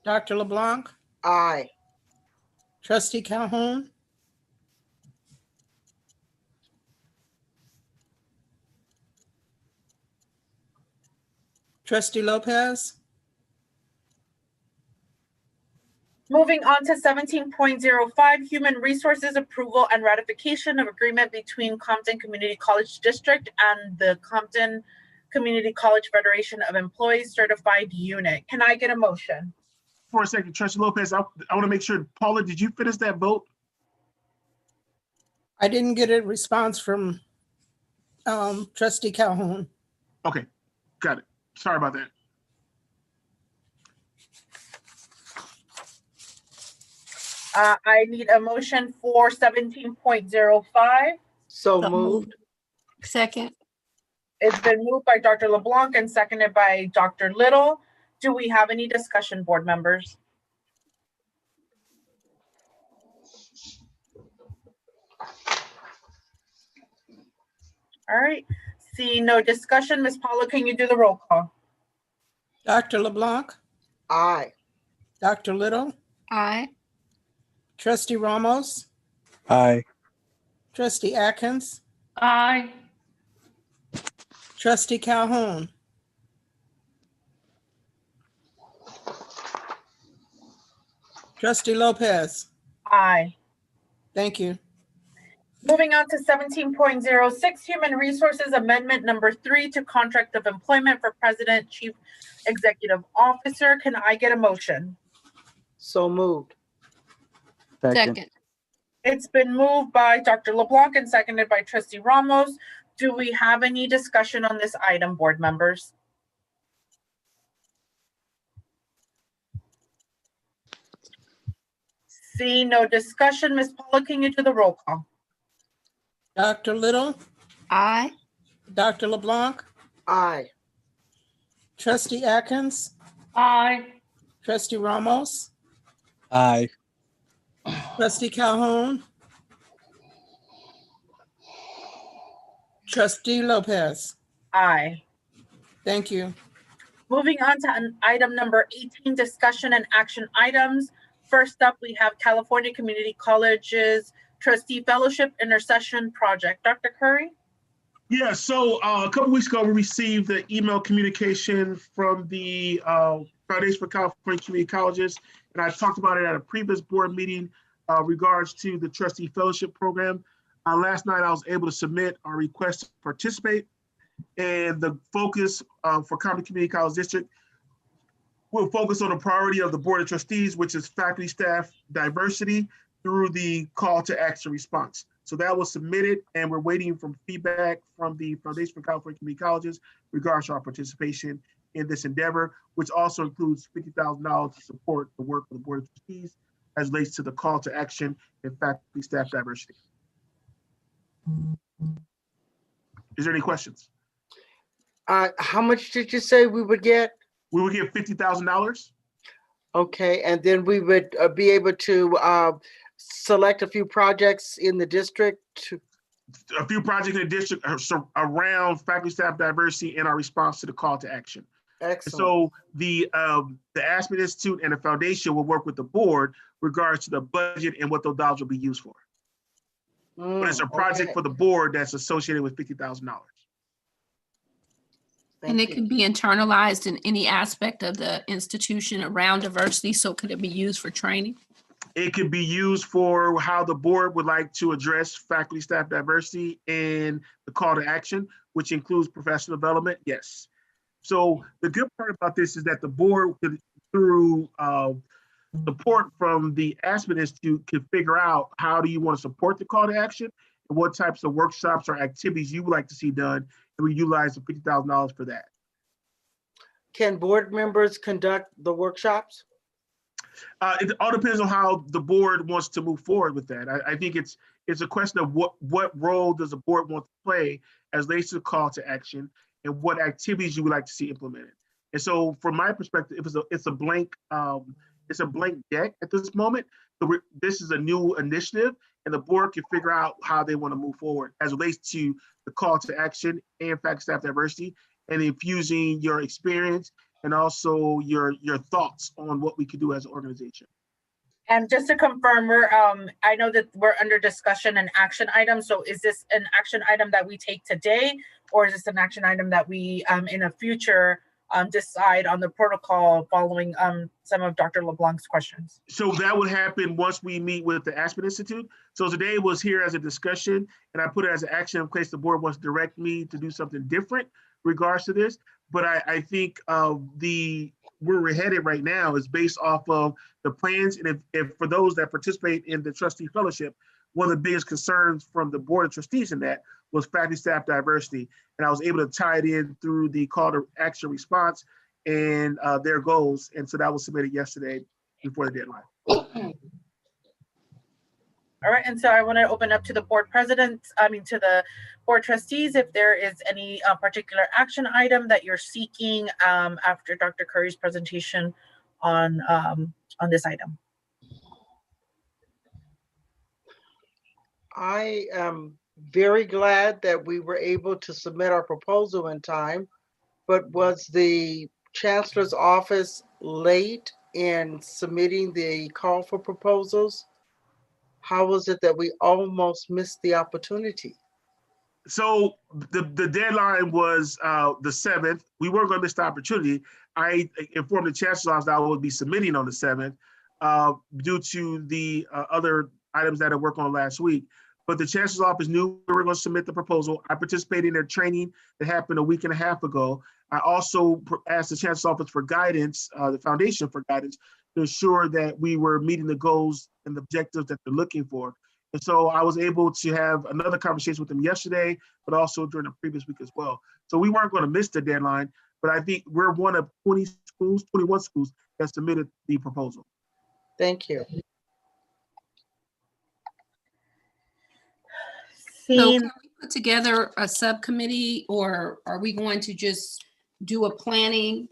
Dr. LeBlanc, Aye. Trustee Calhoun, Trustee Lopez. Moving on to 17.05, Human Resources Approval and Ratification of Agreement between Compton Community College District and the Compton Community College Federation of Employees Certified Unit. Can I get a motion? For a second, Trustee Lopez, I want to make sure, Paula, did you finish that vote? I didn't get a response from Trustee Calhoun. Okay, got it. Sorry about that. I need a motion for 17.05. So moved. Second. It's been moved by Dr. LeBlanc and seconded by Dr. Little. Do we have any discussion, board members? All right, Seeing no discussion, Ms. Paula, can you do the roll call? Dr. LeBlanc, Aye. Dr. Little, Aye. Trustee Ramos, Aye. Trustee Atkins, Aye. Trustee Calhoun, Trustee Lopez. Aye. Thank you. Moving on to 17.06, Human Resources Amendment Number 3 to Contract of Employment for President, Chief Executive Officer. Can I get a motion? So moved. Second. It's been moved by Dr. LeBlanc and seconded by Trustee Ramos. Do we have any discussion on this item, board members? Seeing no discussion, Ms. Paula, can you do the roll call? Dr. Little, Aye. Dr. LeBlanc, Aye. Trustee Atkins, Aye. Trustee Ramos, Aye. Trustee Calhoun, Trustee Lopez. Aye. Thank you. Moving on to item number 18, discussion and action items. First up, we have California Community College's Trustee Fellowship Intercession Project. Dr. Curry? Yeah, so a couple weeks ago, we received the email communication from the Foundation for California Community Colleges, and I talked about it at a previous board meeting regards to the Trustee Fellowship Program. Last night, I was able to submit our request to participate, and the focus for Compton Community College District will focus on the priority of the Board of Trustees, which is faculty staff diversity through the call to action response. So that was submitted, and we're waiting for feedback from the Foundation for California Community Colleges regards to our participation in this endeavor, which also includes $50,000 to support the work of the Board of Trustees as relates to the call to action and faculty staff diversity. Is there any questions? How much did you say we would get? We would get $50,000. Okay, and then we would be able to select a few projects in the district. A few projects in the district around faculty staff diversity and our response to the call to action. Excellent. So the Aspen Institute and the foundation will work with the board regards to the budget and what those dollars will be used for. But it's a project for the board that's associated with $50,000. And it can be internalized in any aspect of the institution around diversity. So could it be used for training? It could be used for how the board would like to address faculty staff diversity and the call to action, which includes professional development. Yes. So the good part about this is that the board could, through support from the Aspen Institute, can figure out how do you want to support the call to action and what types of workshops or activities you would like to see done. And we utilize the $50,000 for that. Can board members conduct the workshops? It all depends on how the board wants to move forward with that. I think it's a question of what role does the board want to play as relates to the call to action and what activities you would like to see implemented. And so, from my perspective, it's a blank deck at this moment. So this is a new initiative, and the board can figure out how they want to move forward as it relates to the call to action and faculty staff diversity, and infusing your experience and also your thoughts on what we could do as an organization. And just to confirm, I know that we're under discussion and action items. So is this an action item that we take today, or is this an action item that we in a future decide on the protocol following some of Dr. LeBlanc's questions? So that would happen once we meet with the Aspen Institute. So today was here as a discussion, and I put it as an action in case the board wants to direct me to do something different regards to this. But I think where we're headed right now is based off of the plans. And if for those that participate in the trustee fellowship, one of the biggest concerns from the board of trustees in that was faculty staff diversity. And I was able to tie it in through the call to action response and their goals. And so that was submitted yesterday before the deadline. All right, and so I want to open up to the board president, to the board trustees, if there is any particular action item that you're seeking after Dr. Curry's presentation on this item. I am very glad that we were able to submit our proposal in time, but was the Chancellor's office late in submitting the call for proposals? How was it that we almost missed the opportunity? So the deadline was the 7th. We weren't going to miss the opportunity. I informed the Chancellor's office that I would be submitting on the 7th due to the other items that I worked on last week. But the Chancellor's office knew we were going to submit the proposal. I participated in their training that happened a week and a half ago. I also asked the Chancellor's office for guidance, the foundation for guidance, to ensure that we were meeting the goals and the objectives that they're looking for. And so I was able to have another conversation with them yesterday, but also during the previous week as well. So we weren't going to miss the deadline, but I think we're one of 21 schools that submitted the proposal. Thank you. So can we put together a subcommittee, or are we going to just do a planning?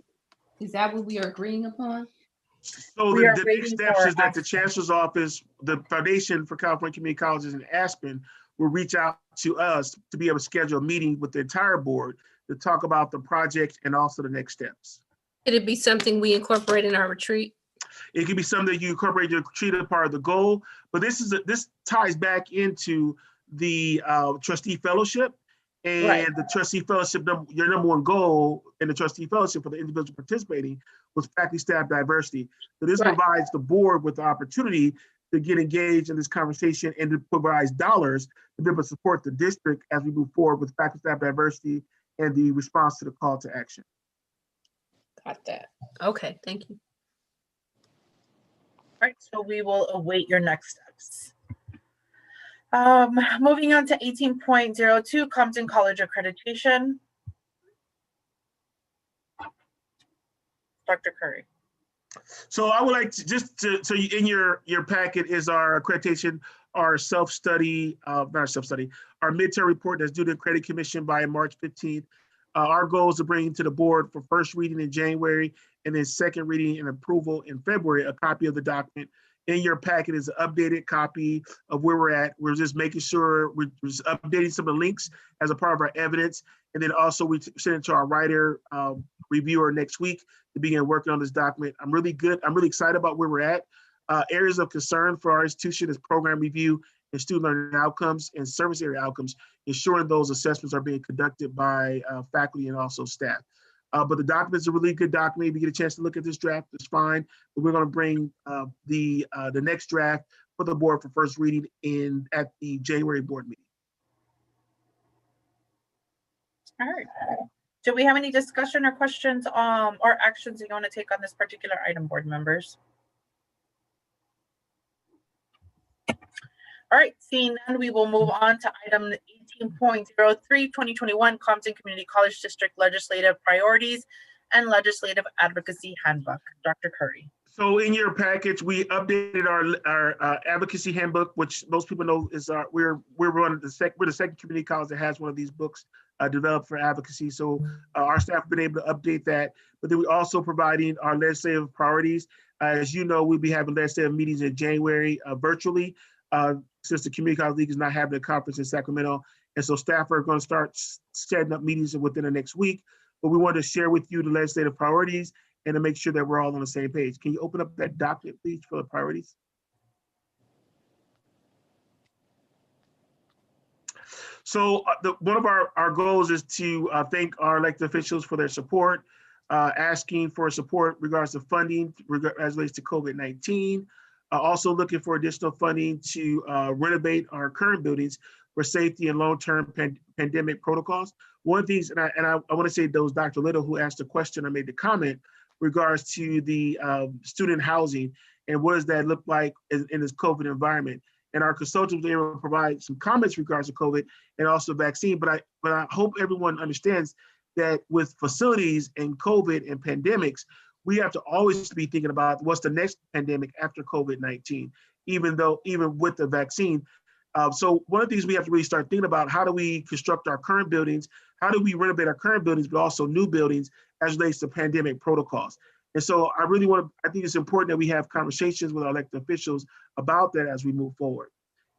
Is that what we are agreeing upon? So the next steps is that the Chancellor's office, the Foundation for California Community Colleges in Aspen, will reach out to us to be able to schedule a meeting with the entire board to talk about the project and also the next steps. Could it be something we incorporate in our retreat? It could be something that you incorporate in your retreat as part of the goal, but this ties back into the trustee fellowship. And the trustee fellowship, your number one goal in the trustee fellowship for the individual participating was faculty staff diversity. So this provides the board with the opportunity to get engaged in this conversation and to provide dollars to be able to support the district as we move forward with faculty staff diversity and the response to the call to action. Got that. Okay, thank you. All right, so we will await your next steps. Moving on to 18.02, Compton College Accreditation. Dr. Curry. So I would like to so in your packet is our accreditation, our self-study, our midterm report that's due to the Accreditation Commission by March 15th. Our goal is to bring to the board for first reading in January and then second reading and approval in February, a copy of the document. In your packet is an updated copy of where we're at. We're just making sure we're just updating some of the links as a part of our evidence. And then also we send it to our writer reviewer next week to begin working on this document. I'm really excited about where we're at. Areas of concern for our institution is program review and student learning outcomes and service area outcomes, ensuring those assessments are being conducted by faculty and also staff. But the document is a really good document. If you get a chance to look at this draft, it's fine. But we're going to bring the next draft for the board for first reading at the January board meeting. All right. Do we have any discussion or questions or actions that you want to take on this particular item, board members? All right, seeing none, we will move on to item 18.03, 2021 Compton Community College District Legislative Priorities and Legislative Advocacy Handbook. Dr. Curry. So in your package, we updated our advocacy handbook, which most people know is we're the second community college that has one of these books developed for advocacy. So our staff have been able to update that, but then we're also providing our legislative priorities. As you know, we'll be having legislative meetings in January virtually. Since the Community College League is not having a conference in Sacramento. And so staff are going to start setting up meetings within the next week. But we wanted to share with you the legislative priorities and to make sure that we're all on the same page. Can you open up that document, please, for the priorities? So one of our goals is to thank our elected officials for their support, asking for support regards to funding as relates to COVID-19. Also looking for additional funding to renovate our current buildings for safety and long-term pandemic protocols. One of the things, and I want to say those Dr. Little who asked the question or made the comment regards to the student housing and what does that look like in this COVID environment. And our consultants were able to provide some comments regards to COVID and also vaccine. But I hope everyone understands that with facilities and COVID and pandemics, we have to always be thinking about what's the next pandemic after COVID-19, even with the vaccine. So one of the things we have to really start thinking about, how do we construct our current buildings? How do we renovate our current buildings, but also new buildings as relates to pandemic protocols? And so I think it's important that we have conversations with our elected officials about that as we move forward.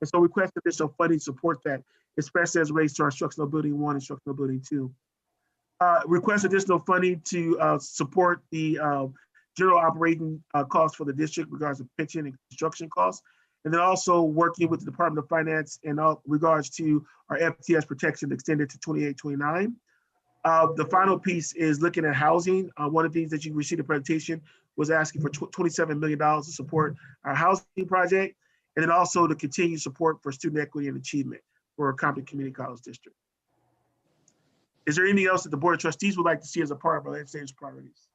And so request additional funding to support that. especially as it relates to our Instructional Building 1 and Instructional Building 2. Request additional funding to support the general operating costs for the district regards to pension and construction costs. And then also working with the Department of Finance in regards to our FTS protection extended to 28-29. The final piece is looking at housing. One of the things that you received a presentation was asking for $27 million to support our housing project, and then also to continue support for student equity and achievement for Compton Community College District. Is there anything else that the Board of Trustees would like to see as a part of our legislative priorities?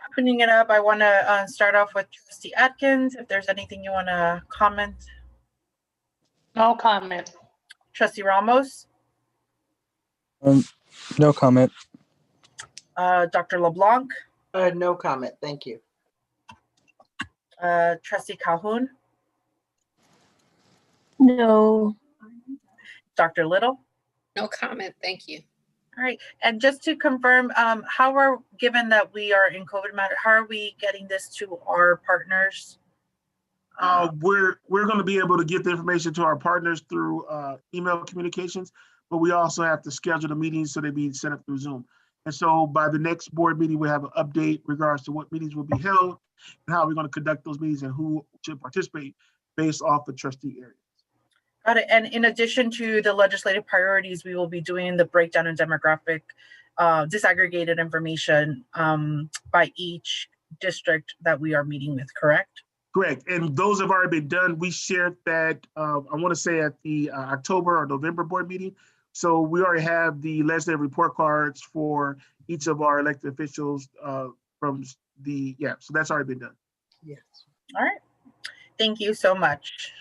Opening it up, I want to start off with Trustee Atkins. If there's anything you want to comment. No comment. Trustee Ramos. No comment. Dr. LeBlanc. No comment. Thank you. Trustee Calhoun. No. Dr. Little. No comment. Thank you. All right. And just to confirm, given that we are in COVID matter, how are we getting this to our partners? We're going to be able to get the information to our partners through email communications, but we also have to schedule the meetings so they be set up through Zoom. And so by the next board meeting, we have an update regards to what meetings will be held and how we're going to conduct those meetings and who should participate based off the trustee area. Got it. And in addition to the legislative priorities, we will be doing the breakdown and demographic disaggregated information by each district that we are meeting with, correct? Correct. And those have already been done. We shared that, I want to say at the October or November board meeting. So we already have the legislative report cards for each of our elected officials from the, so that's already been done. Yes. All right. Thank you so much.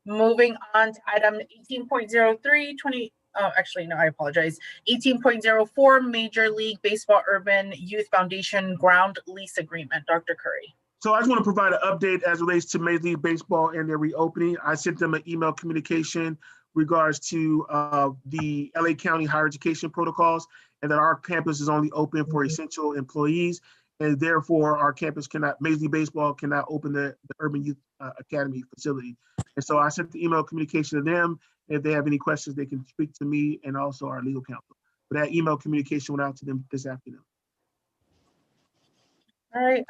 Moving on to item 18.03, I apologize. 18.04, Major League Baseball Urban Youth Foundation Ground Lease Agreement. Dr. Curry. So I just want to provide an update as it relates to Major League Baseball and their reopening. I sent them an email communication regards to the LA County higher education protocols and that our campus is only open for essential employees. And therefore, our campus Major League Baseball cannot open the Urban Youth Academy facility. And so I sent the email communication to them. If they have any questions, they can speak to me and also our legal counsel. But that email communication went out to them this afternoon. All right,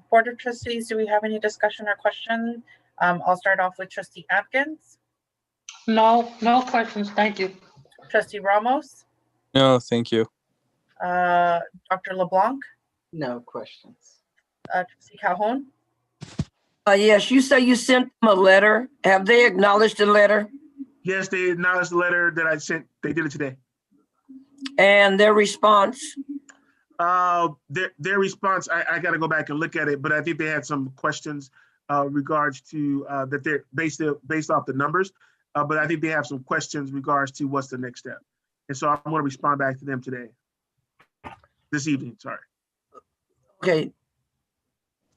Board of Trustees, do we have any discussion or question? I'll start off with Trustee Atkins. No questions. Thank you. Trustee Ramos. No, thank you. Dr. LeBlanc. No questions. Trustee Calhoun. Yes, you say you sent them a letter. Have they acknowledged the letter? Yes, they acknowledged the letter that I sent. They did it today. And their response? Their response, I got to go back and look at it, but I think they had some questions regards to that they're based off the numbers. But I think they have some questions regards to what's the next step. And so I'm going to respond back to them today. This evening, sorry. Okay.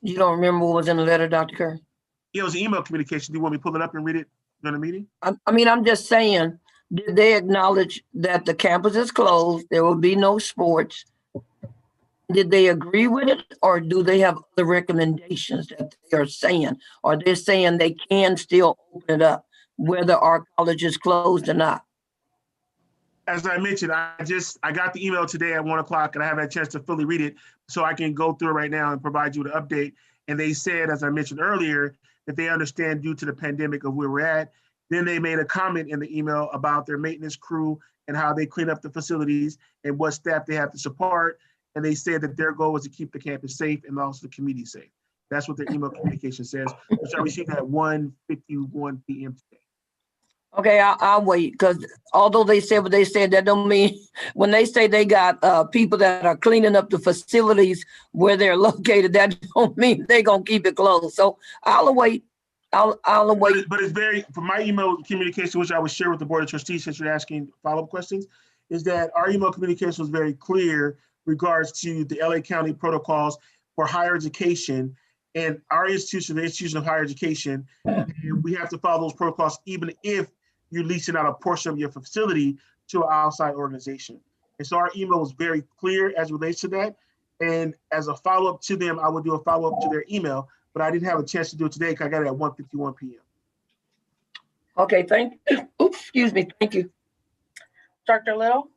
You don't remember what was in the letter, Dr. Kerr? Yeah, it was an email communication. Do you want me to pull it up and read it during the meeting? I mean, I'm just saying, did they acknowledge that the campus is closed, there will be no sports? Did they agree with it, or do they have other recommendations that they are saying? Or they're saying they can still open it up, whether our college is closed or not? As I mentioned, I got the email today at 1 o'clock and I haven't had a chance to fully read it, so I can go through it right now and provide you the update. And they said, as I mentioned earlier, that they understand due to the pandemic of where we're at. Then they made a comment in the email about their maintenance crew and how they clean up the facilities and what staff they have to support. And they said that their goal is to keep the campus safe and also the community safe. That's what their email communication says, which I received at 1:51 p.m. today. Okay, I'll wait, because although they said what they said, that don't mean, when they say they got people that are cleaning up the facilities where they're located, that don't mean they're going to keep it closed. So I'll wait. I'll wait. But it's very, from my email communication, which I would share with the Board of Trustees since you're asking follow-up questions, is that our email communication was very clear regards to the LA County protocols for higher education, and our institution, the institution of higher education, and we have to follow those protocols even if you're leasing out a portion of your facility to an outside organization. And so our email was very clear as it relates to that. And as a follow-up to them, I would do a follow-up to their email, but I didn't have a chance to do it today because I got it at 1:51 p.m. Okay, oops, excuse me, thank you. Dr. Little?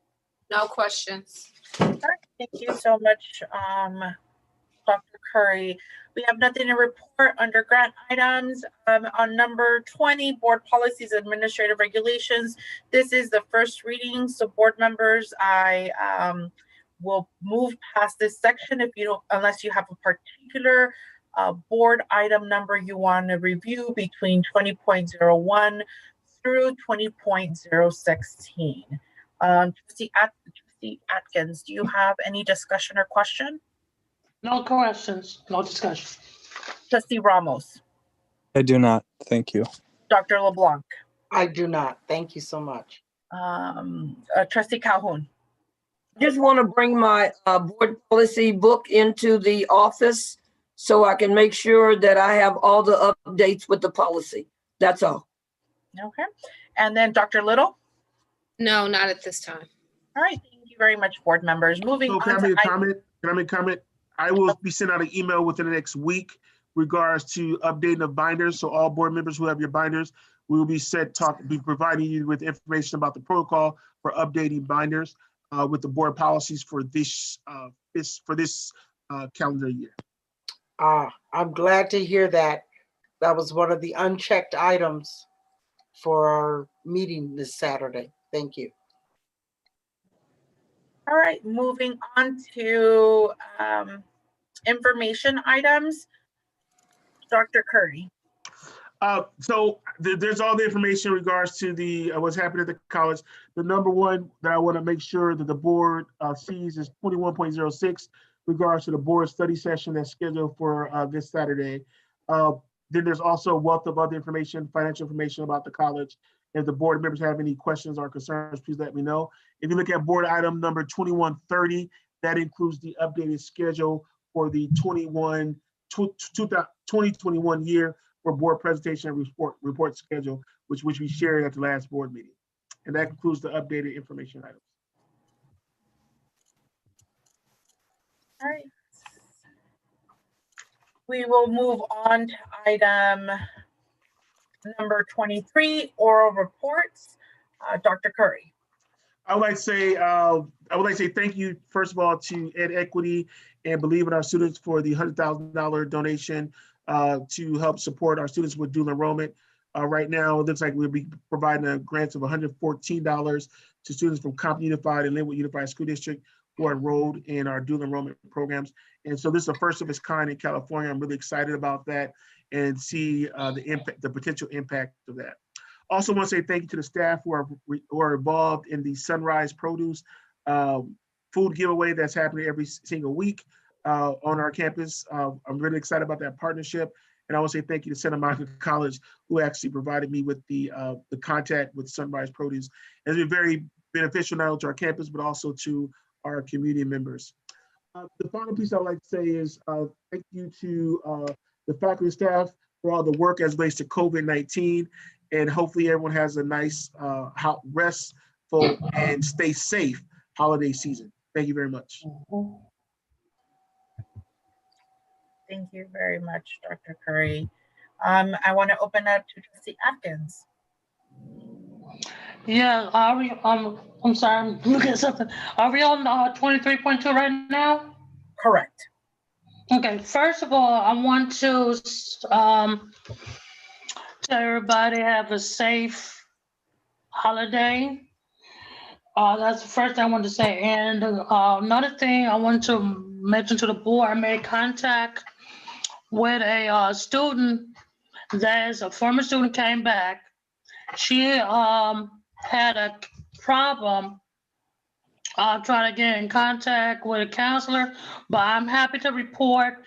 No questions. All right, thank you so much, Dr. Curry. We have nothing to report under grant items. On number 20, board policies, administrative regulations. This is the first reading, so board members, I will move past this section unless you have a particular board item number you want to review between 20.01 through 20.016. Trustee Atkins, do you have any discussion or question? No questions, no discussion. Trustee Ramos. I do not. Thank you. Dr. LeBlanc. I do not. Thank you so much. Trustee Calhoun. Just want to bring my board policy book into the office so I can make sure that I have all the updates with the policy. That's all. Okay. And then Dr. Little? No, not at this time. All right. Thank you very much, board members. Moving on Can I make a comment? I will be sending out an email within the next week regards to updating the binders. So all board members who have your binders, we will be providing you with information about the protocol for updating binders with the board policies for this calendar year. I'm glad to hear that. That was one of the unchecked items for our meeting this Saturday. Thank you. All right, moving on to information items. Dr. Curry. So there's all the information in regards to the what's happening at the college. The number one that I want to make sure that the board sees is 21.06 regards to the board study session that's scheduled for this Saturday. Then there's also a wealth of other information, financial information about the college. If the board members have any questions or concerns, please let me know. If you look at board item number 2130, that includes the updated schedule for the 2021 year for board presentation and report schedule, which we shared at the last board meeting. And that concludes the updated information items. All right. We will move on to item number 23, oral reports. Dr. Curry. I would like to say thank you, first of all, to Ed Equity and Believe in Our Students for the $100,000 donation to help support our students with dual enrollment. Right now, it looks like we'll be providing a grant of $114 to students from Compton Unified and Linwood Unified School District who are enrolled in our dual enrollment programs. And so this is the first of its kind in California. I'm really excited about that and see the potential impact of that. Also want to say thank you to the staff who are involved in the Sunrise Produce food giveaway that's happening every single week on our campus. I'm really excited about that partnership. And I want to say thank you to Santa Monica College, who actually provided me with the contact with Sunrise Produce. It's been very beneficial not only to our campus, but also to our community members. The final piece I'd like to say is thank you to the faculty and staff for all the work as relates to COVID-19. And hopefully everyone has a nice, restful, and stay safe holiday season. Thank you very much. Thank you very much, Dr. Curry. I want to open up to Trustee Atkins. Yeah, I'm sorry, I'm looking at something. Are we on 23.2 right now? Correct. Okay, first of all, I want to tell everybody have a safe holiday. That's the first thing I want to say. And another thing I want to mention to the board, I made contact with a student that is a former student, came back. She had a problem trying to get in contact with a counselor, but I'm happy to report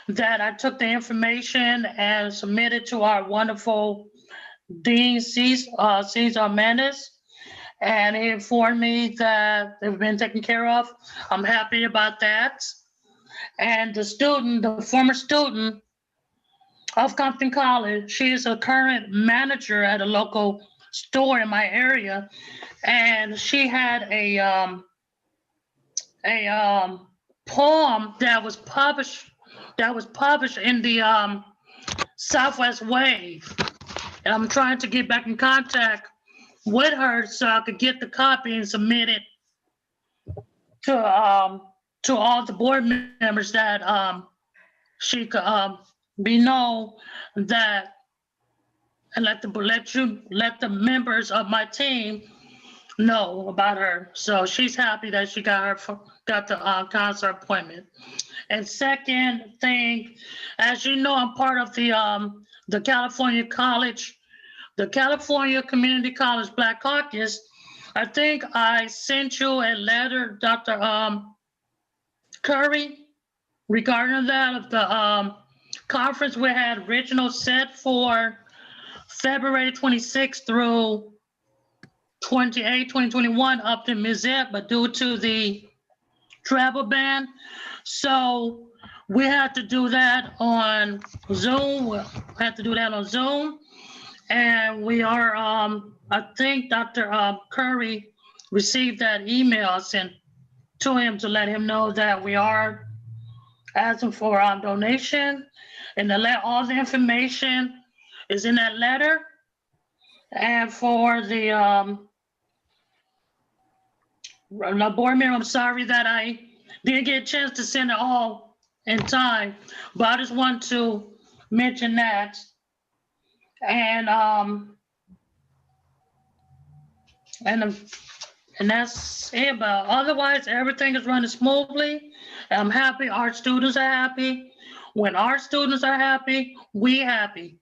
that I took the information and submitted to our wonderful Dean Cesar Mendes, and he informed me that they've been taken care of. I'm happy about that. And the former student of Compton College, she is a current manager at a local store in my area, and she had a poem that was published in the Southwest Wave, And I'm trying to get back in contact with her so I could get the copy and submit it to all the board members that she could be known that, and let the members of my team know about her. So she's happy that she got the counselor appointment. And second thing, as you know, I'm part of the California Community College Black Caucus. I think I sent you a letter, Dr. Curry, regarding that of the conference we had original set for February 26th through 28, 2021 up in Mizet, but due to the travel ban, so we had to do that on Zoom. And we are, I think Dr. Curry received that email I sent to him to let him know that we are asking for donation, and to let all the information is in that letter. And for the board member, I'm sorry that I didn't get a chance to send it all in time, but I just want to mention that. And that's it. But otherwise, everything is running smoothly. I'm happy. Our students are happy. When our students are happy, we happy.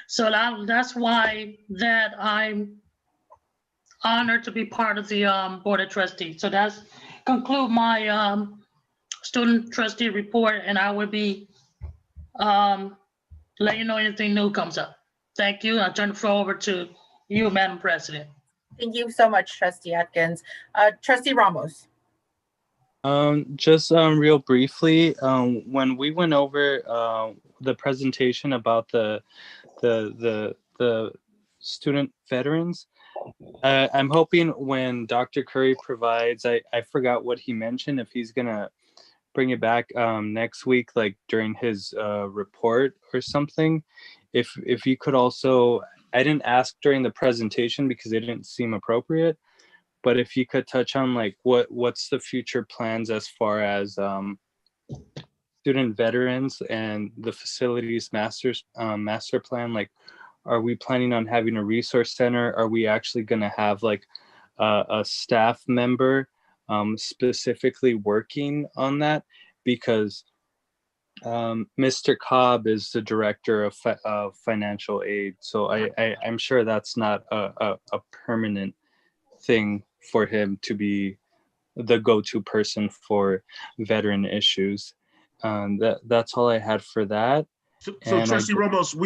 So that's why that I'm honored to be part of the Board of Trustees. So that's conclude my student trustee report, and I will be letting you know anything new comes up. Thank you. I'll turn the floor over to you, Madam President. Thank you so much, Trustee Atkins. Trustee Ramos. Just real briefly, when we went over the presentation about the student veterans, I'm hoping when Dr. Curry provides, I forgot what he mentioned, if he's gonna bring it back next week, like during his report or something. If you could also, I didn't ask during the presentation because it didn't seem appropriate, but if you could touch on like what's the future plans as far as student veterans and the facilities master plan, like are we planning on having a resource center? Are we actually going to have like a staff member specifically working on that? Because Mr. Cobb is the director of financial aid, so I'm sure that's not a permanent thing for him to be the go-to person for veteran issues. That's all I had for that. So Trustee Ramos,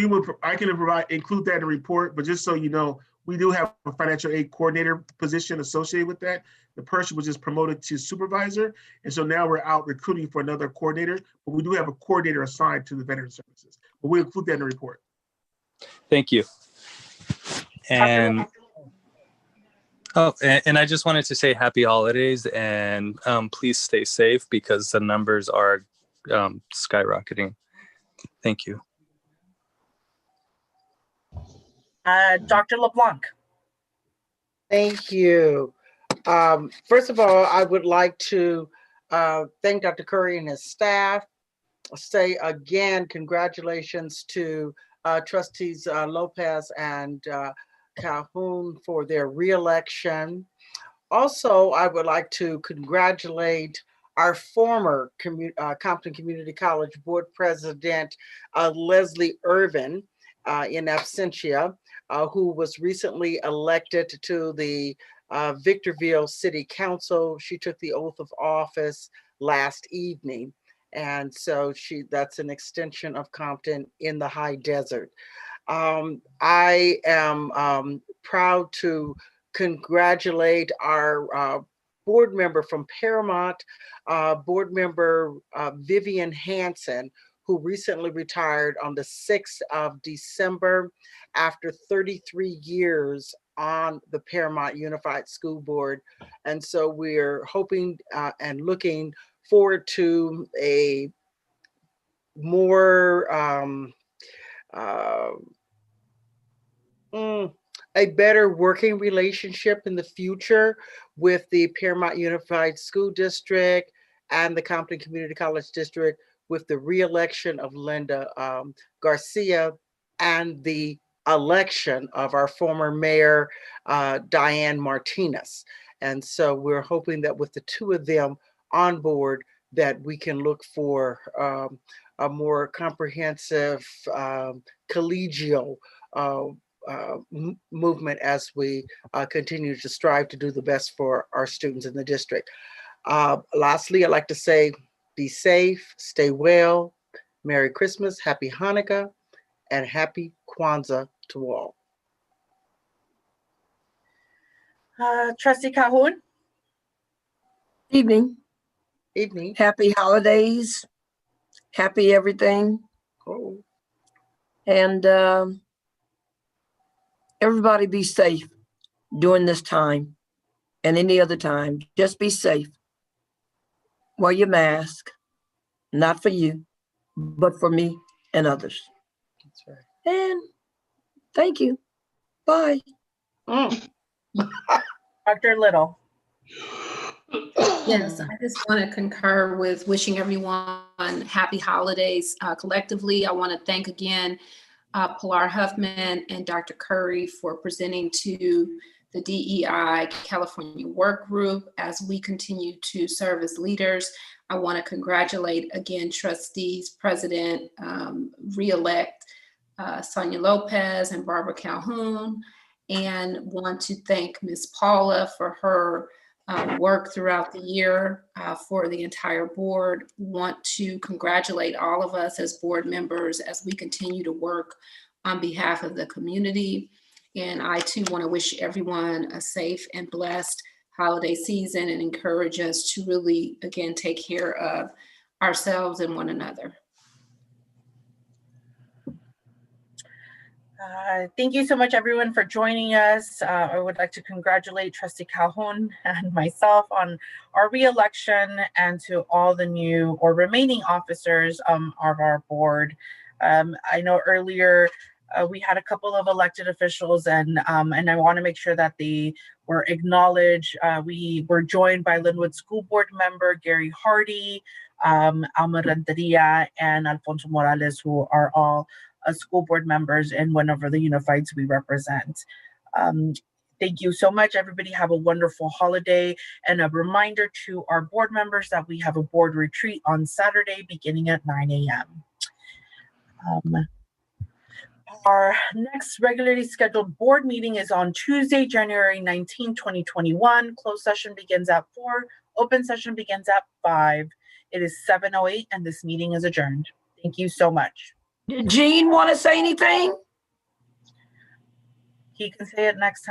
I can include that in the report, but just so you know, we do have a financial aid coordinator position associated with that. The person was just promoted to supervisor, and so now we're out recruiting for another coordinator, but we do have a coordinator assigned to the veteran services, but we'll include that in the report. Thank you. And and I just wanted to say happy holidays, and please stay safe because the numbers are skyrocketing. Thank you. Dr. LeBlanc. Thank you. First of all, I would like to thank Dr. Curry and his staff. Say again, congratulations to Trustees Lopez and Calhoun for their reelection. Also, I would like to congratulate our former Compton Community College Board President, Leslie Irvin, in absentia, who was recently elected to the Victorville City Council. She took the oath of office last evening. And so that's an extension of Compton in the high desert. I am proud to congratulate our board member from Paramount, board member Vivian Hansen, who recently retired on the 6th of December after 33 years on the Paramount Unified School Board. And so we're hoping and looking forward to a more A better working relationship in the future with the Paramount Unified School District and the Compton Community College District, with the re-election of Linda Garcia and the election of our former mayor, Diane Martinez. And so we're hoping that with the two of them on board, that we can look for a more comprehensive, collegial movement as we continue to strive to do the best for our students in the district. Lastly, I'd like to say, be safe, stay well, Merry Christmas, Happy Hanukkah, and Happy Kwanzaa to all. Trustee Calhoun? Evening. Evening. Happy holidays. Happy everything. Oh. And everybody be safe during this time and any other time. Just be safe. Wear your mask, not for you, but for me and others. That's right. And thank you. Bye. Dr. Little. Yes, I just want to concur with wishing everyone happy holidays. Collectively, I want to thank again Pilar Huffman and Dr. Curry for presenting to the DEI California Work Group as we continue to serve as leaders. I want to congratulate again Trustees, President, re-elect Sonia Lopez and Barbara Calhoun, and want to thank Ms. Paula for her work throughout the year for the entire board. Want to congratulate all of us as board members as we continue to work on behalf of the community. And I too want to wish everyone a safe and blessed holiday season and encourage us to really, again, take care of ourselves and one another. Thank you so much, everyone, for joining us. I would like to congratulate Trustee Calhoun and myself on our re-election, and to all the new or remaining officers of our board. I know earlier we had a couple of elected officials, and I want to make sure that they were acknowledged. We were joined by Linwood School Board member Gary Hardy, Alma Renteria, and Alfonso Morales, who are all school board members in whenever the unifieds we represent. Thank you so much, everybody. Have a wonderful holiday. And a reminder to our board members that we have a board retreat on Saturday beginning at 9 a.m. Our next regularly scheduled board meeting is on Tuesday, January 19, 2021. Closed session begins at 4. Open session begins at 5. It is 7:08 and this meeting is adjourned. Thank you so much. Did Gene want to say anything? He can say it next time.